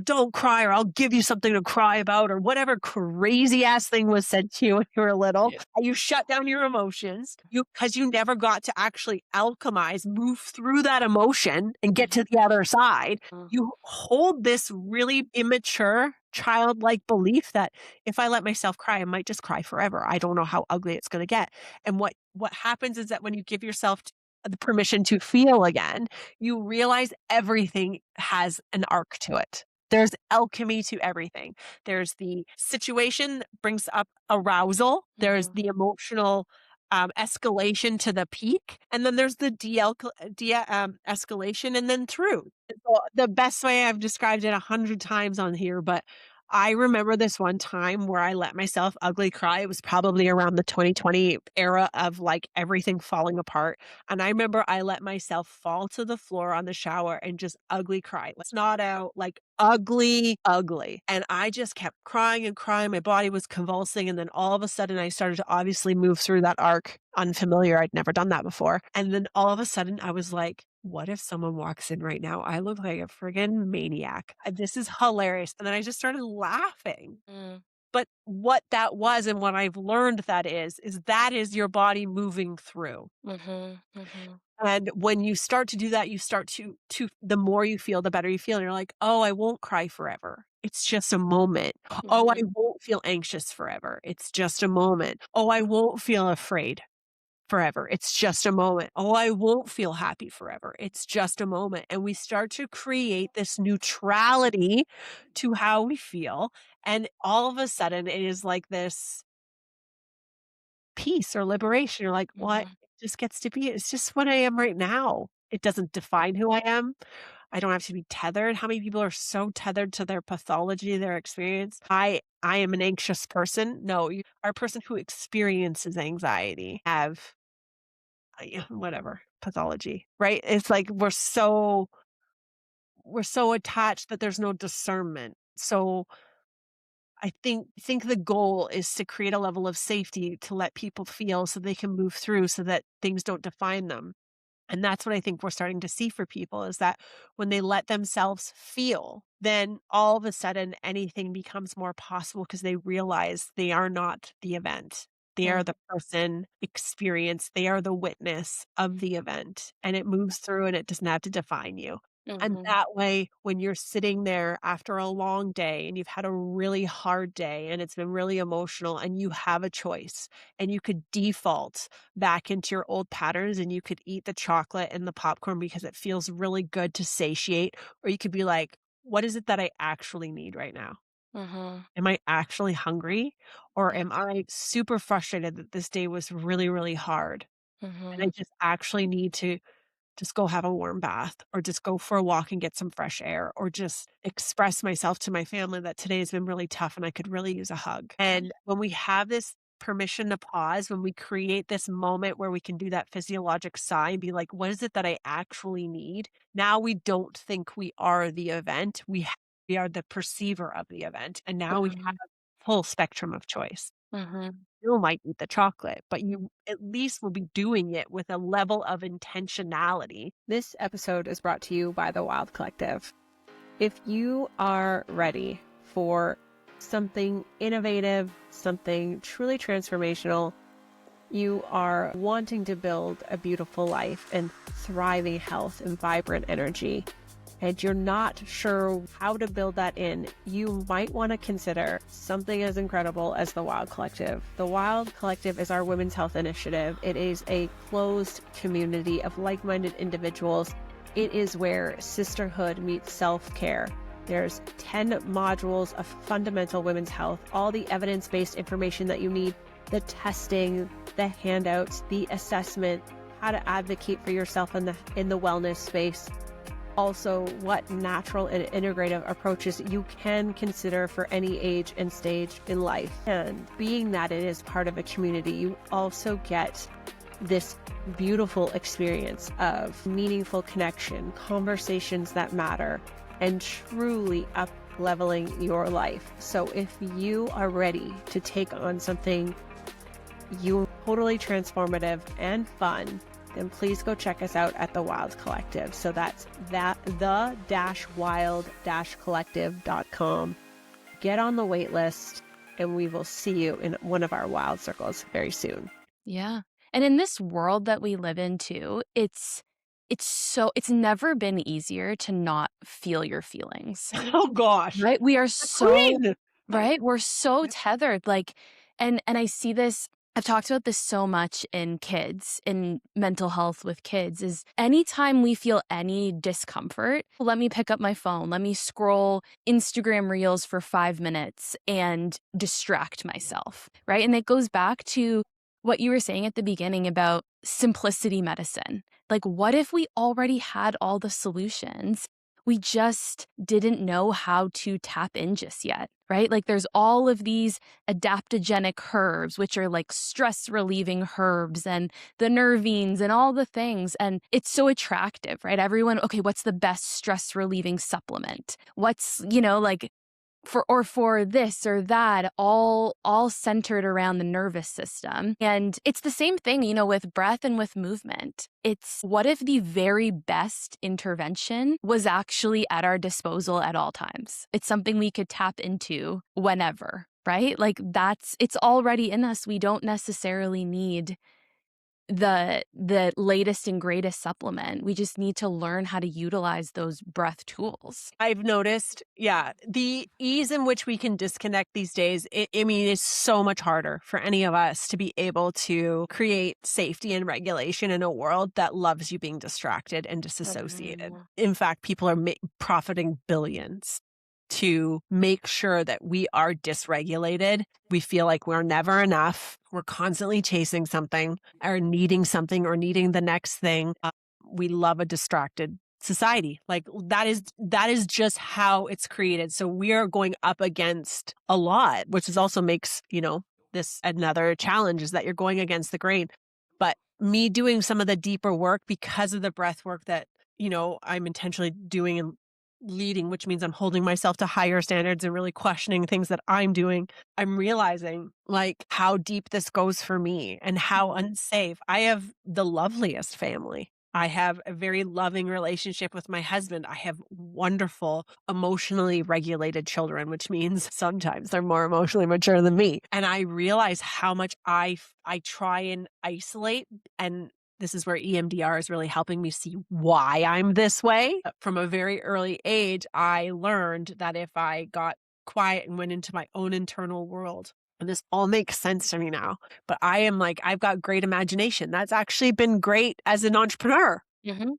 don't cry, or I'll give you something to cry about, or whatever crazy ass thing was said to you when you were little. And you shut down your emotions because you never got to actually alchemize, move through that emotion and get to the other side. You hold this really immature, childlike belief that if I let myself cry, I might just cry forever. I don't know how ugly it's going to get. And what happens is that when you give yourself the permission to feel again, you realize everything has an arc to it. There's alchemy to everything. There's the situation that brings up arousal. There's the emotional escalation to the peak. And then there's the escalation and then through. So the best way, I've described it 100 times on here, but I remember this one time where I let myself ugly cry. It was probably around the 2020 era of like everything falling apart. And I remember I let myself fall to the floor on the shower and just ugly cry. Like, snot out, like ugly, ugly. And I just kept crying and crying. My body was convulsing. And then all of a sudden I started to obviously move through that arc. Unfamiliar. I'd never done that before. And then all of a sudden I was like, what if someone walks in right now? I look like a friggin' maniac. This is hilarious. And then I just started laughing. But what that was and what I've learned that is your body moving through. And when you start to do that, you start to the more you feel, the better you feel. And you're like, oh, I won't cry forever. It's just a moment. Oh, I won't feel anxious forever. It's just a moment. Oh, I won't feel afraid forever. It's just a moment. Oh, I won't feel happy forever. It's just a moment. And we start to create this neutrality to how we feel. And all of a sudden, it is like this peace or liberation. You're like, what? It just gets to be. It's just what I am right now. It doesn't define who I am. I don't have to be tethered. How many people are so tethered to their pathology, their experience? I am an anxious person. No, you are a person who experiences anxiety, have whatever pathology, right? It's like we're so attached that there's no discernment. So I think the goal is to create a level of safety to let people feel so they can move through so that things don't define them. And that's what I think we're starting to see for people is that when they let themselves feel, then all of a sudden anything becomes more possible because they realize they are not the event. They are the person experience. They are the witness of the event and it moves through and it doesn't have to define you. And that way, when you're sitting there after a long day and you've had a really hard day and it's been really emotional and you have a choice and you could default back into your old patterns and you could eat the chocolate and the popcorn because it feels really good to satiate, or you could be like, what is it that I actually need right now? Am I actually hungry? Or am I super frustrated that this day was really, really hard? And I just actually need to just go have a warm bath or just go for a walk and get some fresh air or just express myself to my family that today has been really tough and I could really use a hug. And when we have this permission to pause, when we create this moment where we can do that physiologic sigh and be like, what is it that I actually need? Now we don't think we are the event. We are the perceiver of the event. And now we have a full spectrum of choice. You might eat the chocolate, but you at least will be doing it with a level of intentionality. This episode is brought to you by the Wild Collective. If you are ready for something innovative, something truly transformational, you are wanting to build a beautiful life and thriving health and vibrant energy, and you're not sure how to build that in, you might want to consider something as incredible as the Wild Collective. The Wild Collective is our women's health initiative. It is a closed community of like-minded individuals. It is where sisterhood meets self-care. There's 10 modules of fundamental women's health, all the evidence-based information that you need, the testing, the handouts, the assessment, how to advocate for yourself in the wellness space. Also, what natural and integrative approaches you can consider for any age and stage in life. And being that it is part of a community, you also get this beautiful experience of meaningful connection, conversations that matter, and truly up-leveling your life. So if you are ready to take on something totally transformative and fun, then please go check us out at the Wild Collective. So that's the-wild-collective.com. Get on the wait list and we will see you in one of our wild circles very soon. Yeah. And in this world that we live in too, it's never been easier to not feel your feelings. Oh gosh. Right? We are Queen. right? We're so tethered. And I see this, I've talked about this so much in kids, in mental health with kids, is anytime we feel any discomfort, let me pick up my phone, let me scroll Instagram reels for 5 minutes and distract myself, right? And it goes back to what you were saying at the beginning about simplicity medicine. Like, what if we already had all the solutions? We just didn't know how to tap in just yet, right? Like there's all of these adaptogenic herbs, which are like stress relieving herbs and the nervines and all the things. And it's so attractive, right? Everyone, okay, what's the best stress relieving supplement? What's, like for this or that, all centered around the nervous system. And it's the same thing, with breath and with movement. It's what if the very best intervention was actually at our disposal at all times? It's something we could tap into whenever. right? Like it's already in us. We don't necessarily need the latest and greatest supplement. We just need to learn how to utilize those breath tools. I've noticed, yeah, the ease in which we can disconnect these days, I mean, it's so much harder for any of us to be able to create safety and regulation in a world that loves you being distracted and disassociated. In fact, people are profiting billions to make sure that we are dysregulated. We feel like we're never enough. We're constantly chasing something or needing the next thing. We love a distracted society. Like that is just how it's created. So we are going up against a lot, which is also makes, this another challenge is that you're going against the grain. But me doing some of the deeper work because of the breath work that, I'm intentionally doing and leading, which means I'm holding myself to higher standards and really questioning things that I'm doing. I'm realizing like how deep this goes for me and how unsafe. I have the loveliest family. I have a very loving relationship with my husband. I have wonderful, emotionally regulated children, which means sometimes they're more emotionally mature than me. And I realize how much I try and isolate, and this is where EMDR is really helping me see why I'm this way. From a very early age, I learned that if I got quiet and went into my own internal world, and this all makes sense to me now, but I am like, I've got great imagination. That's actually been great as an entrepreneur. Mm-hmm.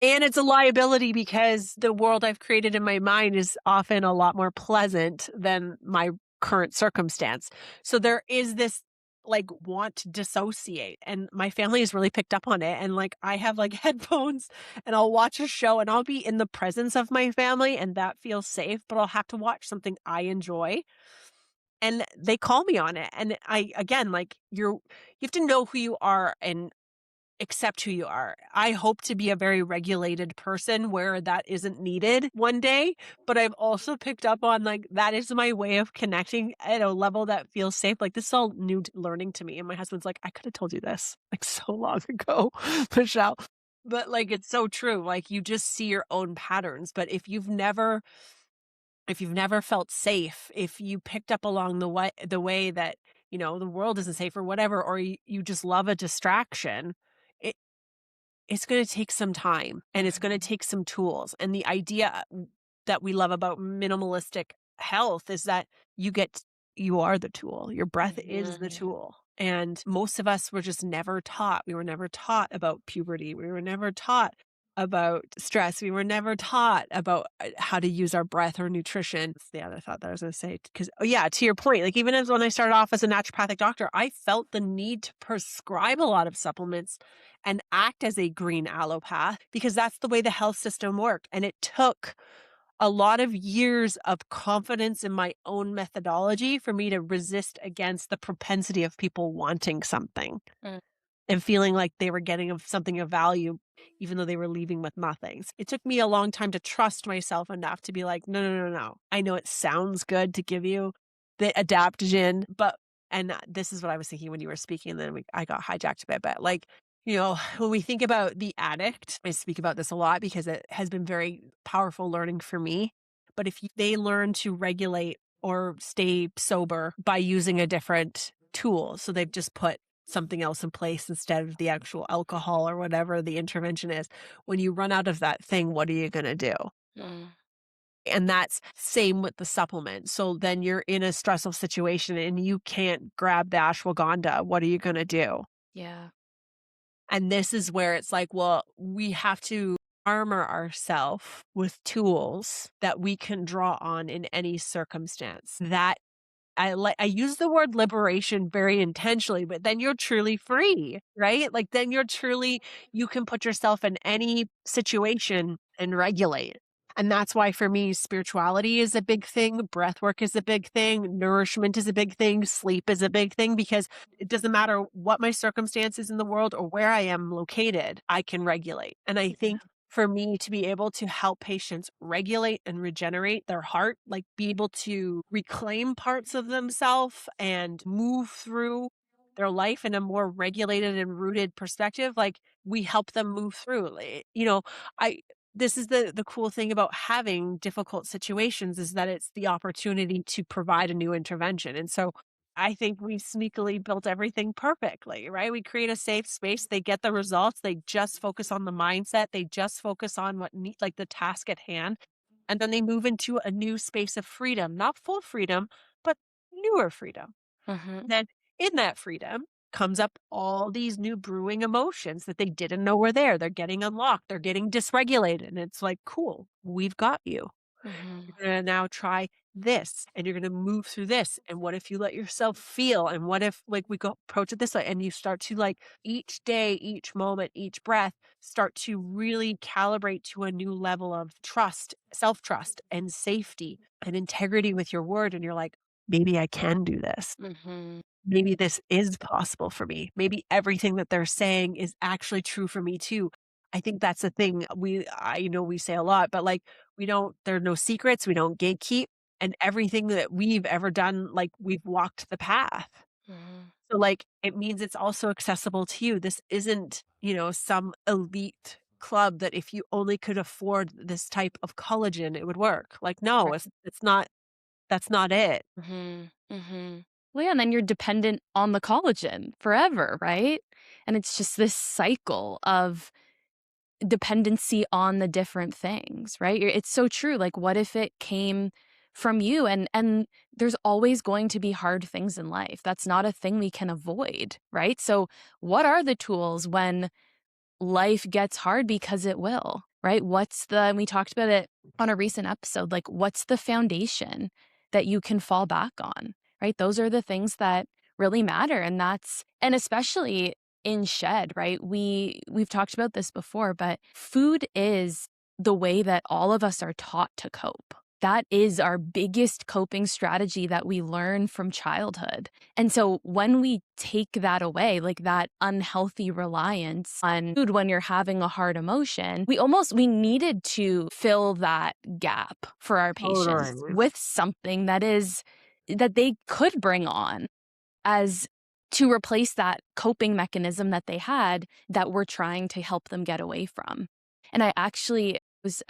And it's a liability because the world I've created in my mind is often a lot more pleasant than my current circumstance. So there is this like want to dissociate, and my family has really picked up on it. And like I have like headphones and I'll watch a show and I'll be in the presence of my family and that feels safe, but I'll have to watch something I enjoy. And they call me on it. And I, again, like you have to know who you are and accept who you are. I hope to be a very regulated person where that isn't needed one day, but I've also picked up on like that is my way of connecting at a level that feels safe. Like this is all new learning to me. And my husband's like, I could have told you this like so long ago, Michelle. But like it's so true. Like you just see your own patterns. But if you've never felt safe, if you picked up along the way that, the world isn't safe or whatever, or you just love a distraction, it it's going to take some time and it's going to take some tools. And the idea that we love about minimalistic health is that you are the tool. Your breath is the tool. And most of us were just never taught. We were never taught about puberty. We were never taught about stress. We were never taught about how to use our breath or nutrition. That's the other thought that I was going to say. Because, to your point, like even as when I started off as a naturopathic doctor, I felt the need to prescribe a lot of supplements and act as a green allopath because that's the way the health system worked. And it took a lot of years of confidence in my own methodology for me to resist against the propensity of people wanting something and feeling like they were getting something of value, even though they were leaving with nothing. It took me a long time to trust myself enough to be like, no, no, no, no. I know it sounds good to give you the adaptogen, and this is what I was thinking when you were speaking, and then I got hijacked a bit, but like, when we think about the addict, I speak about this a lot because it has been very powerful learning for me. But if they learn to regulate or stay sober by using a different tool, so they've just put something else in place instead of the actual alcohol or whatever the intervention is. When you run out of that thing, what are you going to do? And that's same with the supplement. So then you're in a stressful situation and you can't grab the ashwagandha. What are you going to do? Yeah. And this is where it's like, well, we have to armor ourselves with tools that we can draw on in any circumstance. That I use the word liberation very intentionally, but then you're truly free, right? Like then you can put yourself in any situation and regulate. And that's why for me, spirituality is a big thing. Breath work is a big thing. Nourishment is a big thing. Sleep is a big thing because it doesn't matter what my circumstances in the world or where I am located, I can regulate. And I think for me to be able to help patients regulate and regenerate their heart, like be able to reclaim parts of themselves and move through their life in a more regulated and rooted perspective, like we help them move through. I this is the cool thing about having difficult situations, is that it's the opportunity to provide a new intervention. And so I think we sneakily built everything perfectly, right? We create a safe space. They get the results. They just focus on the mindset. They just focus on like the task at hand. And then they move into a new space of freedom, not full freedom, but newer freedom. Mhm. Then in that freedom comes up all these new brewing emotions that they didn't know were there. They're getting unlocked. They're getting dysregulated. And it's like, cool, we've got you. Mhm. You're going to now try this and you're going to move through this. And what if you let yourself feel? And what if like we go approach it this way and you start to like each day, each moment, each breath, start to really calibrate to a new level of trust, self-trust and safety and integrity with your word. And you're like, maybe I can do this. Mhm. Maybe this is possible for me. Maybe everything that they're saying is actually true for me too. I think that's the thing I know we say a lot, but like there are no secrets. We don't gatekeep. And everything that we've ever done, like we've walked the path. Mhm. So like it means it's also accessible to you. This isn't, some elite club that if you only could afford this type of collagen, it would work. Like, no, it's not, that's not it. Mhm. Mhm. Well, yeah, and then you're dependent on the collagen forever, right? And it's just this cycle of dependency on the different things, right? It's so true. Like, what if it came from you? And there's always going to be hard things in life. That's not a thing we can avoid, right? So, what are the tools when life gets hard, because it will, right? And we talked about it on a recent episode, like what's the foundation that you can fall back on, right? Those are the things that really matter. And especially in shed, right? We've talked about this before, but food is the way that all of us are taught to cope. That is our biggest coping strategy that we learn from childhood. And so when we take that away, like that unhealthy reliance on food when you're having a hard emotion, we needed to fill that gap for our patients Totally. with something that they could bring on as to replace that coping mechanism that they had that we're trying to help them get away from. And I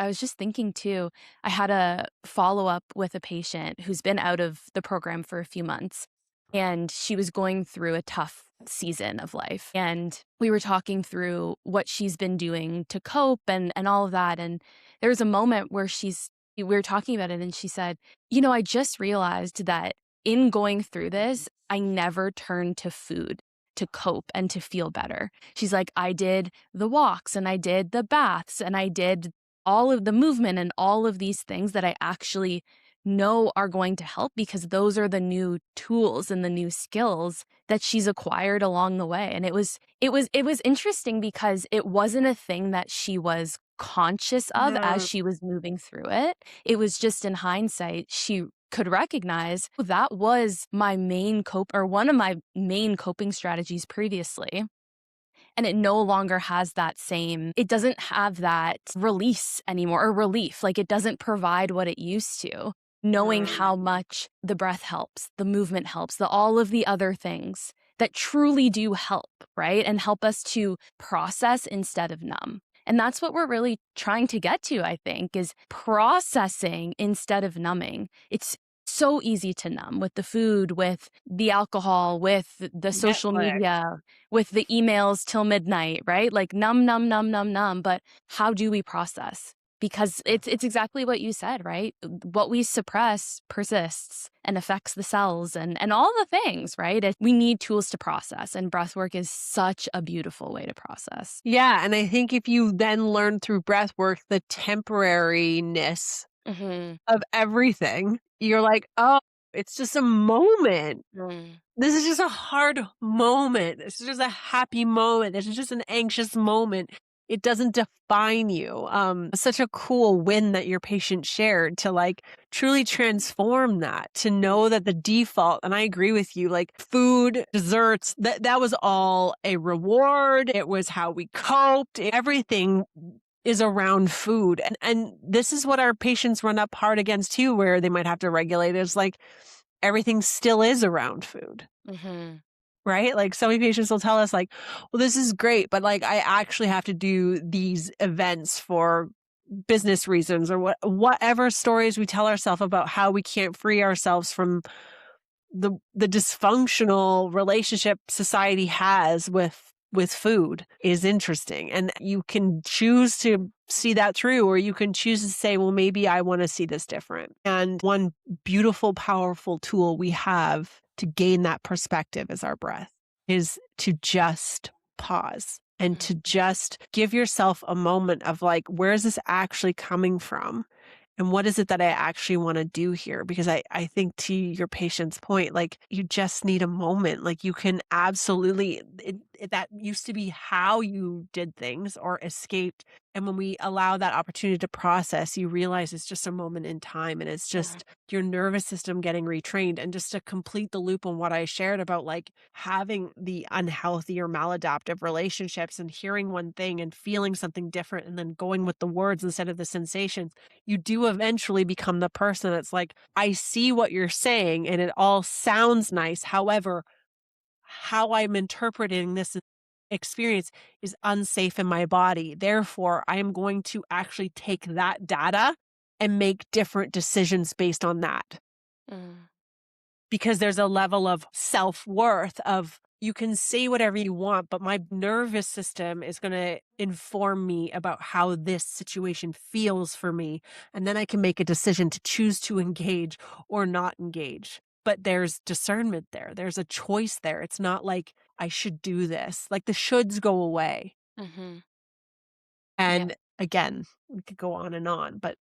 was just thinking too, I had a follow up with a patient who's been out of the program for a few months, and she was going through a tough season of life. And we were talking through what she's been doing to cope and all of that. And there was a moment where we were talking about it and she said, I just realized that in going through this, I never turned to food to cope and to feel better. She's like, I did the walks and I did the baths and I did all of the movement and all of these things that I actually know are going to help, because those are the new tools and the new skills that she's acquired along the way. And it was interesting because it wasn't a thing that she was conscious of as No. she was moving through it. It was just in hindsight, she could recognize that was my main one of my main coping strategies previously. And it no longer has it doesn't have that release anymore, or relief. Like, it doesn't provide what it used to. Knowing how much the breath helps, the movement helps, all of the other things that truly do help, right? And help us to process instead of numb. And that's what we're really trying to get to, I think, is processing instead of numbing. It's so easy to numb with the food, with the alcohol, with the social Netflix. media, with the emails till midnight, right? Like numb, numb, numb, numb, numb. But how do we process? Because it's exactly what you said, right? What we suppress persists and affects the cells and all the things, right? We need tools to process, and breathwork is such a beautiful way to process. Yeah, and I think if you then learn through breath work the temporariness Mm-hmm. of everything, you're like, oh, it's just a moment. Mm. This is just a hard moment. This is just a happy moment. This is just an anxious moment. It doesn't define you. Such a cool win that your patient shared to like truly transform that, to know that the default, and I agree with you, like food, desserts, that was all a reward. It was how we coped. Everything is around food. And this is what our patients run up hard against too, where they might have to regulate is like everything still is around food. Mm-hmm. Right? Like so many patients will tell us like, well, this is great, but like I actually have to do these events for business reasons or whatever stories we tell ourselves about how we can't free ourselves from the dysfunctional relationship society has with food is interesting. And you can choose to see that through, or you can choose to say, well, maybe I want to see this different. And one beautiful, powerful tool we have to gain that perspective is our breath, is to just pause and to just give yourself a moment of like, where is this actually coming from? And what is it that I actually want to do here? Because I think to your patient's point, like you just need a moment. Like you can absolutely, that used to be how you did things or escaped. And when we allow that opportunity to process, you realize it's just a moment in time and it's just your nervous system getting retrained. And just to complete the loop on what I shared about like having the unhealthy or maladaptive relationships and hearing one thing and feeling something different and then going with the words instead of the sensations, you do eventually become the person that's like, I see what you're saying and it all sounds nice. However, how I'm interpreting this experience is unsafe in my body. Therefore, I am going to actually take that data and make different decisions based on that. Because there's a level of self-worth of you can say whatever you want, but my nervous system is going to inform me about how this situation feels for me. And then I can make a decision to choose to engage or not engage. But there's discernment there. There's a choice there. It's not like I should do this. Like the shoulds go away. And again, we could go on, but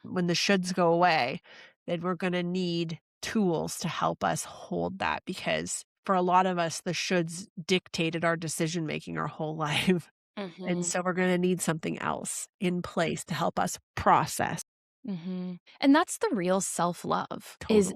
when the shoulds go away, then we're going to need tools to help us hold that, because for a lot of us, the shoulds dictated our decision making our whole life. And so we're going to need something else in place to help us process. And that's the real self-love, is Totally.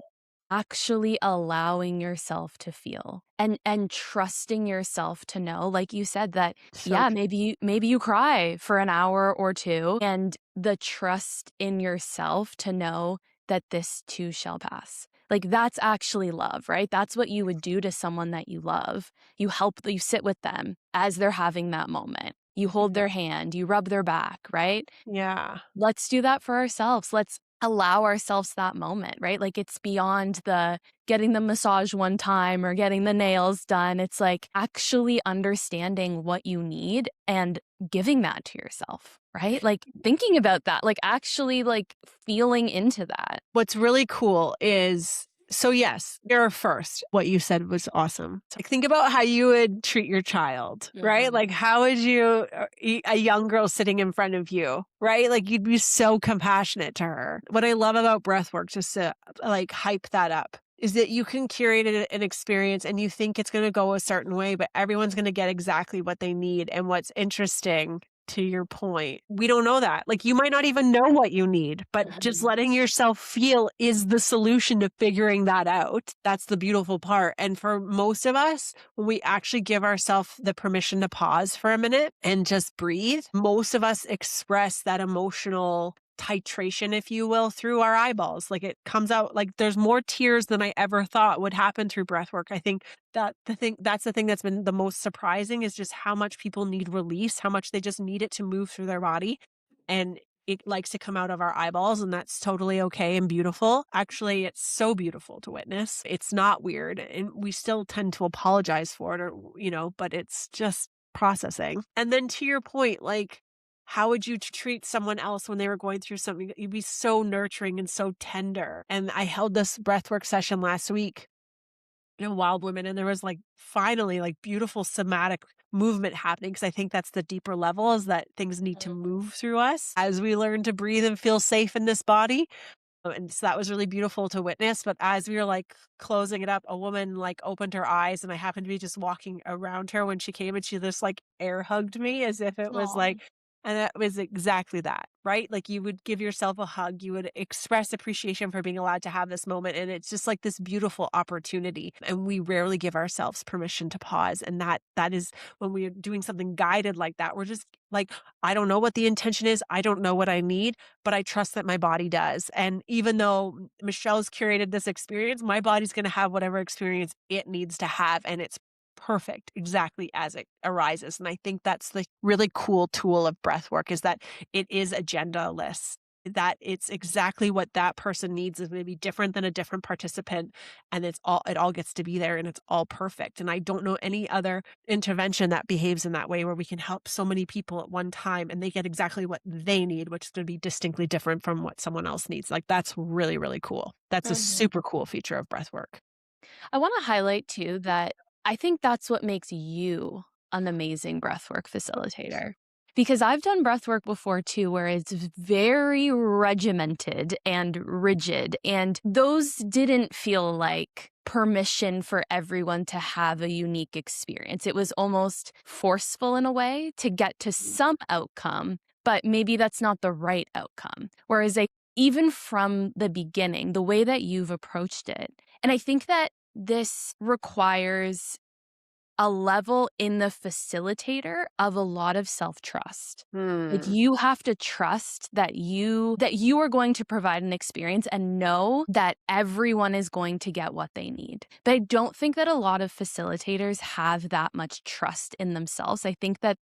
actually allowing yourself to feel and trusting yourself to know, like you said, that So true. maybe you cry for an hour or two, and the trust in yourself to know that this too shall pass. Like that's actually love, right? That's what you would do to someone that you love. You sit with them as they're having that moment. You hold their hand, you rub their back, right? Yeah. Let's do that for ourselves. Let's allow ourselves that moment, right? Like it's beyond the getting the massage one time or getting the nails done. It's like actually understanding what you need and giving that to yourself, right? Like thinking about that, like actually like feeling into that. What's really cool is, so yes, you're first. What you said was awesome. Like, think about how you would treat your child, right? Like how would you, a young girl sitting in front of you, right? Like you'd be so compassionate to her. What I love about breathwork, just to like hype that up, is that you can curate an experience and you think it's going to go a certain way, but everyone's going to get exactly what they need. And what's interesting, to your point, we don't know that. Like you might not even know what you need, but just letting yourself feel is the solution to figuring that out. That's the beautiful part. And for most of us, when we actually give ourselves the permission to pause for a minute and just breathe, most of us express that emotional titration, if you will, through our eyeballs. Like it comes out, like there's more tears than I ever thought would happen through breathwork. I think that's the thing that's been the most surprising, is just how much people need release, how much they just need it to move through their body. And it likes to come out of our eyeballs, and that's totally okay and beautiful. Actually, it's so beautiful to witness. It's not weird, and we still tend to apologize for it, or, but it's just processing. And then to your point, like, how would you treat someone else when they were going through something? You'd be so nurturing and so tender. And I held this breathwork session last week, Wild Women, and there was like finally like beautiful somatic movement happening, because I think that's the deeper level, is that things need to move through us as we learn to breathe and feel safe in this body. And so that was really beautiful to witness. But as we were like closing it up, a woman like opened her eyes, and I happened to be just walking around her when she came, and she just like air hugged me as if it was like, and that was exactly that, right? Like you would give yourself a hug, you would express appreciation for being allowed to have this moment. And it's just like this beautiful opportunity. And we rarely give ourselves permission to pause. And that is when we're doing something guided like that, we're just like, I don't know what the intention is. I don't know what I need, but I trust that my body does. And even though Michelle's curated this experience, my body's going to have whatever experience it needs to have. And it's perfect exactly as it arises. And I think that's the really cool tool of breath work, is that it is agendaless, that it's exactly what that person needs is maybe different than a different participant. And it all gets to be there and it's all perfect. And I don't know any other intervention that behaves in that way, where we can help so many people at one time and they get exactly what they need, which is going to be distinctly different from what someone else needs. Like, that's really, really cool. That's a super cool feature of breath work. I want to highlight too that I think that's what makes you an amazing breathwork facilitator. Because I've done breathwork before too, where it's very regimented and rigid. And those didn't feel like permission for everyone to have a unique experience. It was almost forceful in a way to get to some outcome, but maybe that's not the right outcome. Whereas even from the beginning, the way that you've approached it, and I think that this requires a level in the facilitator of a lot of self-trust. Like, you have to trust that you are going to provide an experience and know that everyone is going to get what they need. But I don't think that a lot of facilitators have that much trust in themselves. I think that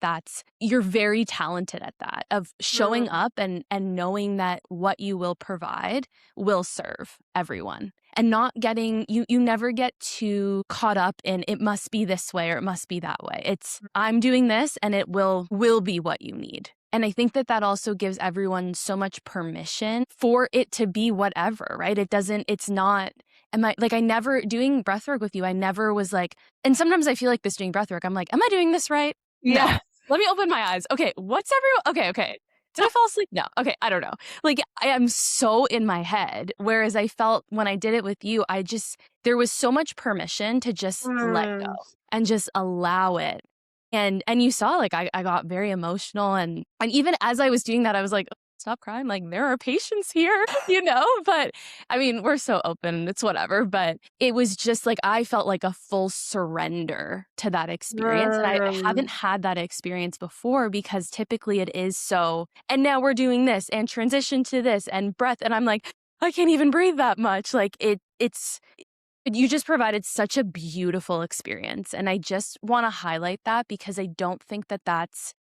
you're very talented at that, of showing up and knowing that what you will provide will serve everyone. And not getting, you never get too caught up in it must be this way or it must be that way. It's I'm doing this and it will be what you need. And I think that also gives everyone so much permission for it to be whatever, right? It's not, I never, doing breathwork with you, I never was like, and sometimes I feel like this doing breathwork, I'm like, am I doing this right? Yeah. No. Let me open my eyes. Okay, what's everyone? Okay. Did I fall asleep? No. Okay, I don't know. Like, I am so in my head. Whereas I felt when I did it with you, there was so much permission to just let go and just allow it. And you saw, like, I got very emotional. And even as I was doing that, I was like, stop crying. Like, there are patients here, But I mean, we're so open. It's whatever. But it was just like, I felt like a full surrender to that experience. And I haven't had that experience before, because typically it is so, and now we're doing this and transition to this and breath. And I'm like, I can't even breathe that much. Like, you just provided such a beautiful experience. And I just want to highlight that, because I don't think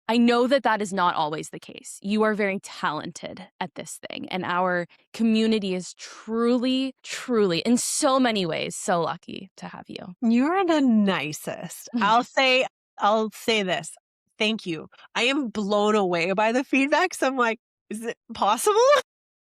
I know that is not always the case. You are very talented at this thing. And our community is truly, truly, in so many ways, so lucky to have you. You're the nicest. I'll say this. Thank you. I am blown away by the feedback. So I'm like, is it possible?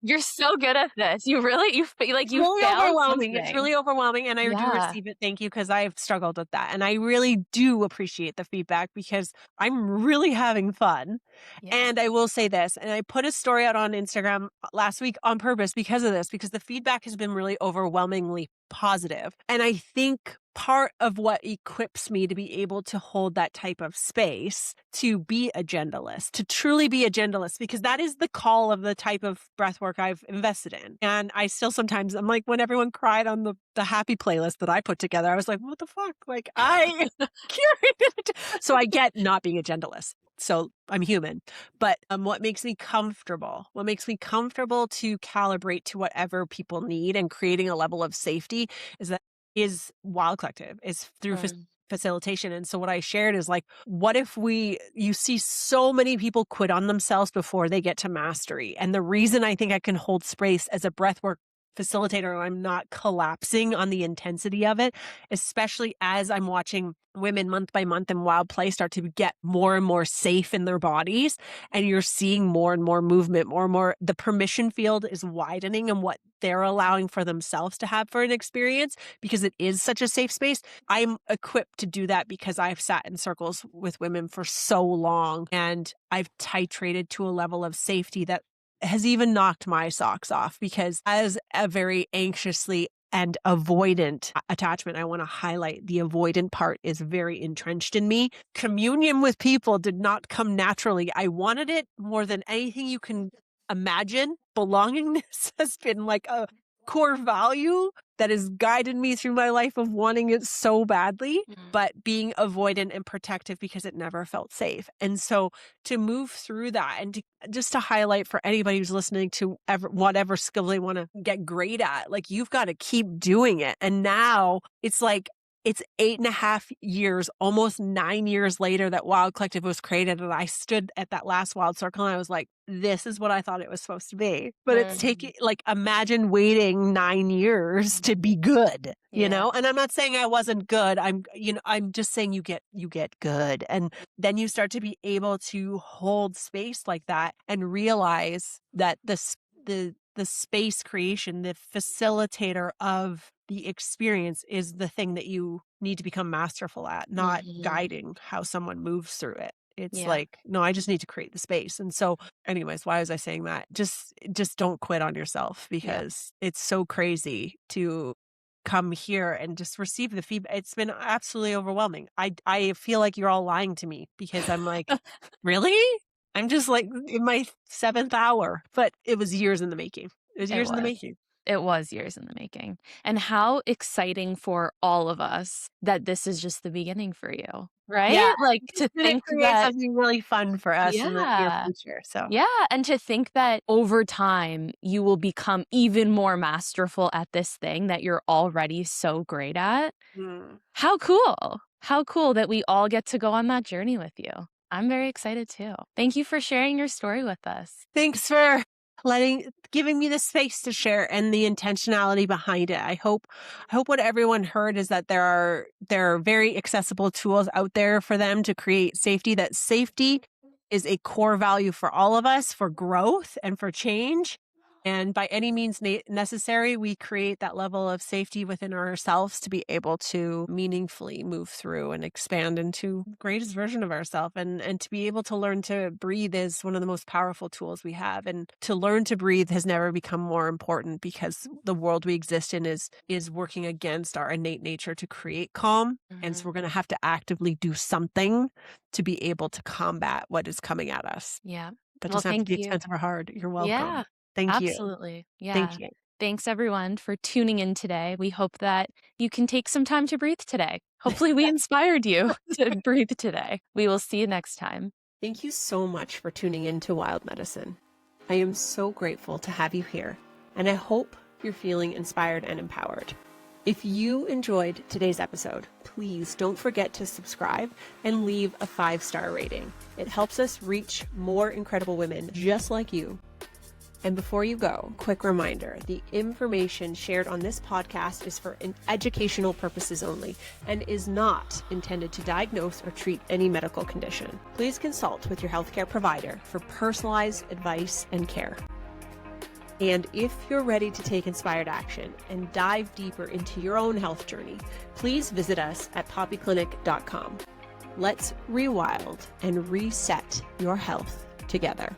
You're so good at this. You really, you really overwhelming. Something. It's really overwhelming. And I do receive it. Thank you. Because I've struggled with that. And I really do appreciate the feedback, because I'm really having fun. Yeah. And I will say this, and I put a story out on Instagram last week on purpose because of this, because the feedback has been really overwhelmingly positive. And I think part of what equips me to be able to hold that type of space, to be agendaless, to truly be agendaless, because that is the call of the type of breath work I've invested in. And I still sometimes, I'm like, when everyone cried on the happy playlist that I put together, I was like, what the fuck? Like, I curated. So I get not being agendaless. So I'm human. But what makes me comfortable to calibrate to whatever people need and creating a level of safety is Wild Collective, is through facilitation. And so what I shared is like, what if you see so many people quit on themselves before they get to mastery. And the reason I think I can hold space as a breathwork facilitator, I'm not collapsing on the intensity of it, especially as I'm watching women month by month in Wild Play start to get more and more safe in their bodies. And you're seeing more and more movement, more and more, the permission field is widening and what they're allowing for themselves to have for an experience, because it is such a safe space. I'm equipped to do that because I've sat in circles with women for so long, and I've titrated to a level of safety that has even knocked my socks off, because as a very anxiously and avoidant attachment, I want to highlight the avoidant part is very entrenched in me. Communion with people did not come naturally. I wanted it more than anything you can imagine. Belongingness has been like a core value that has guided me through my life of wanting it so badly, but being avoidant and protective because it never felt safe. And so to move through that, and just to highlight for anybody who's listening to whatever skill they want to get great at, like, you've got to keep doing it. And now it's like, it's 8.5 years, almost 9 years later that Wild Collective was created. And I stood at that last Wild Circle and I was like, this is what I thought it was supposed to be. But it's taking, like, imagine waiting 9 years to be good, you know? And I'm not saying I wasn't good. I'm just saying you get good. And then you start to be able to hold space like that and realize that the space creation, the facilitator of the experience is the thing that you need to become masterful at, not guiding how someone moves through it. It's like, no, I just need to create the space. And so anyways, why was I saying that? Just don't quit on yourself, because it's so crazy to come here and just receive the feedback. It's been absolutely overwhelming. I feel like you're all lying to me, because I'm like, really? I'm just like in my 7th hour, but it was years in the making. It was years in the making. It was years in the making. And how exciting for all of us that this is just the beginning for you, right? Yeah. Like, to think create that, something really fun for us in the near future. So and to think that over time you will become even more masterful at this thing that you're already so great at. How cool. How cool that we all get to go on that journey with you. I'm very excited too. Thank you for sharing your story with us. Thanks for giving me the space to share and the intentionality behind it. I hope what everyone heard is that there are very accessible tools out there for them to create safety. That safety is a core value for all of us, for growth and for change. And by any means necessary, we create that level of safety within ourselves to be able to meaningfully move through and expand into the greatest version of ourselves. And to be able to learn to breathe is one of the most powerful tools we have. And to learn to breathe has never become more important, because the world we exist in is working against our innate nature to create calm. And so we're going to have to actively do something to be able to combat what is coming at us. Yeah. That doesn't have to be expensive or hard. You're welcome. Yeah. Thank you. Absolutely. Yeah. Thank you. Thanks everyone for tuning in today. We hope that you can take some time to breathe today. Hopefully we inspired you to breathe today. We will see you next time. Thank you so much for tuning in to Wild Medicine. I am so grateful to have you here, and I hope you're feeling inspired and empowered. If you enjoyed today's episode, please don't forget to subscribe and leave a 5-star rating. It helps us reach more incredible women just like you. And before you go, quick reminder, the information shared on this podcast is for educational purposes only and is not intended to diagnose or treat any medical condition. Please consult with your healthcare provider for personalized advice and care. And if you're ready to take inspired action and dive deeper into your own health journey, please visit us at poppyclinic.com. Let's rewild and reset your health together.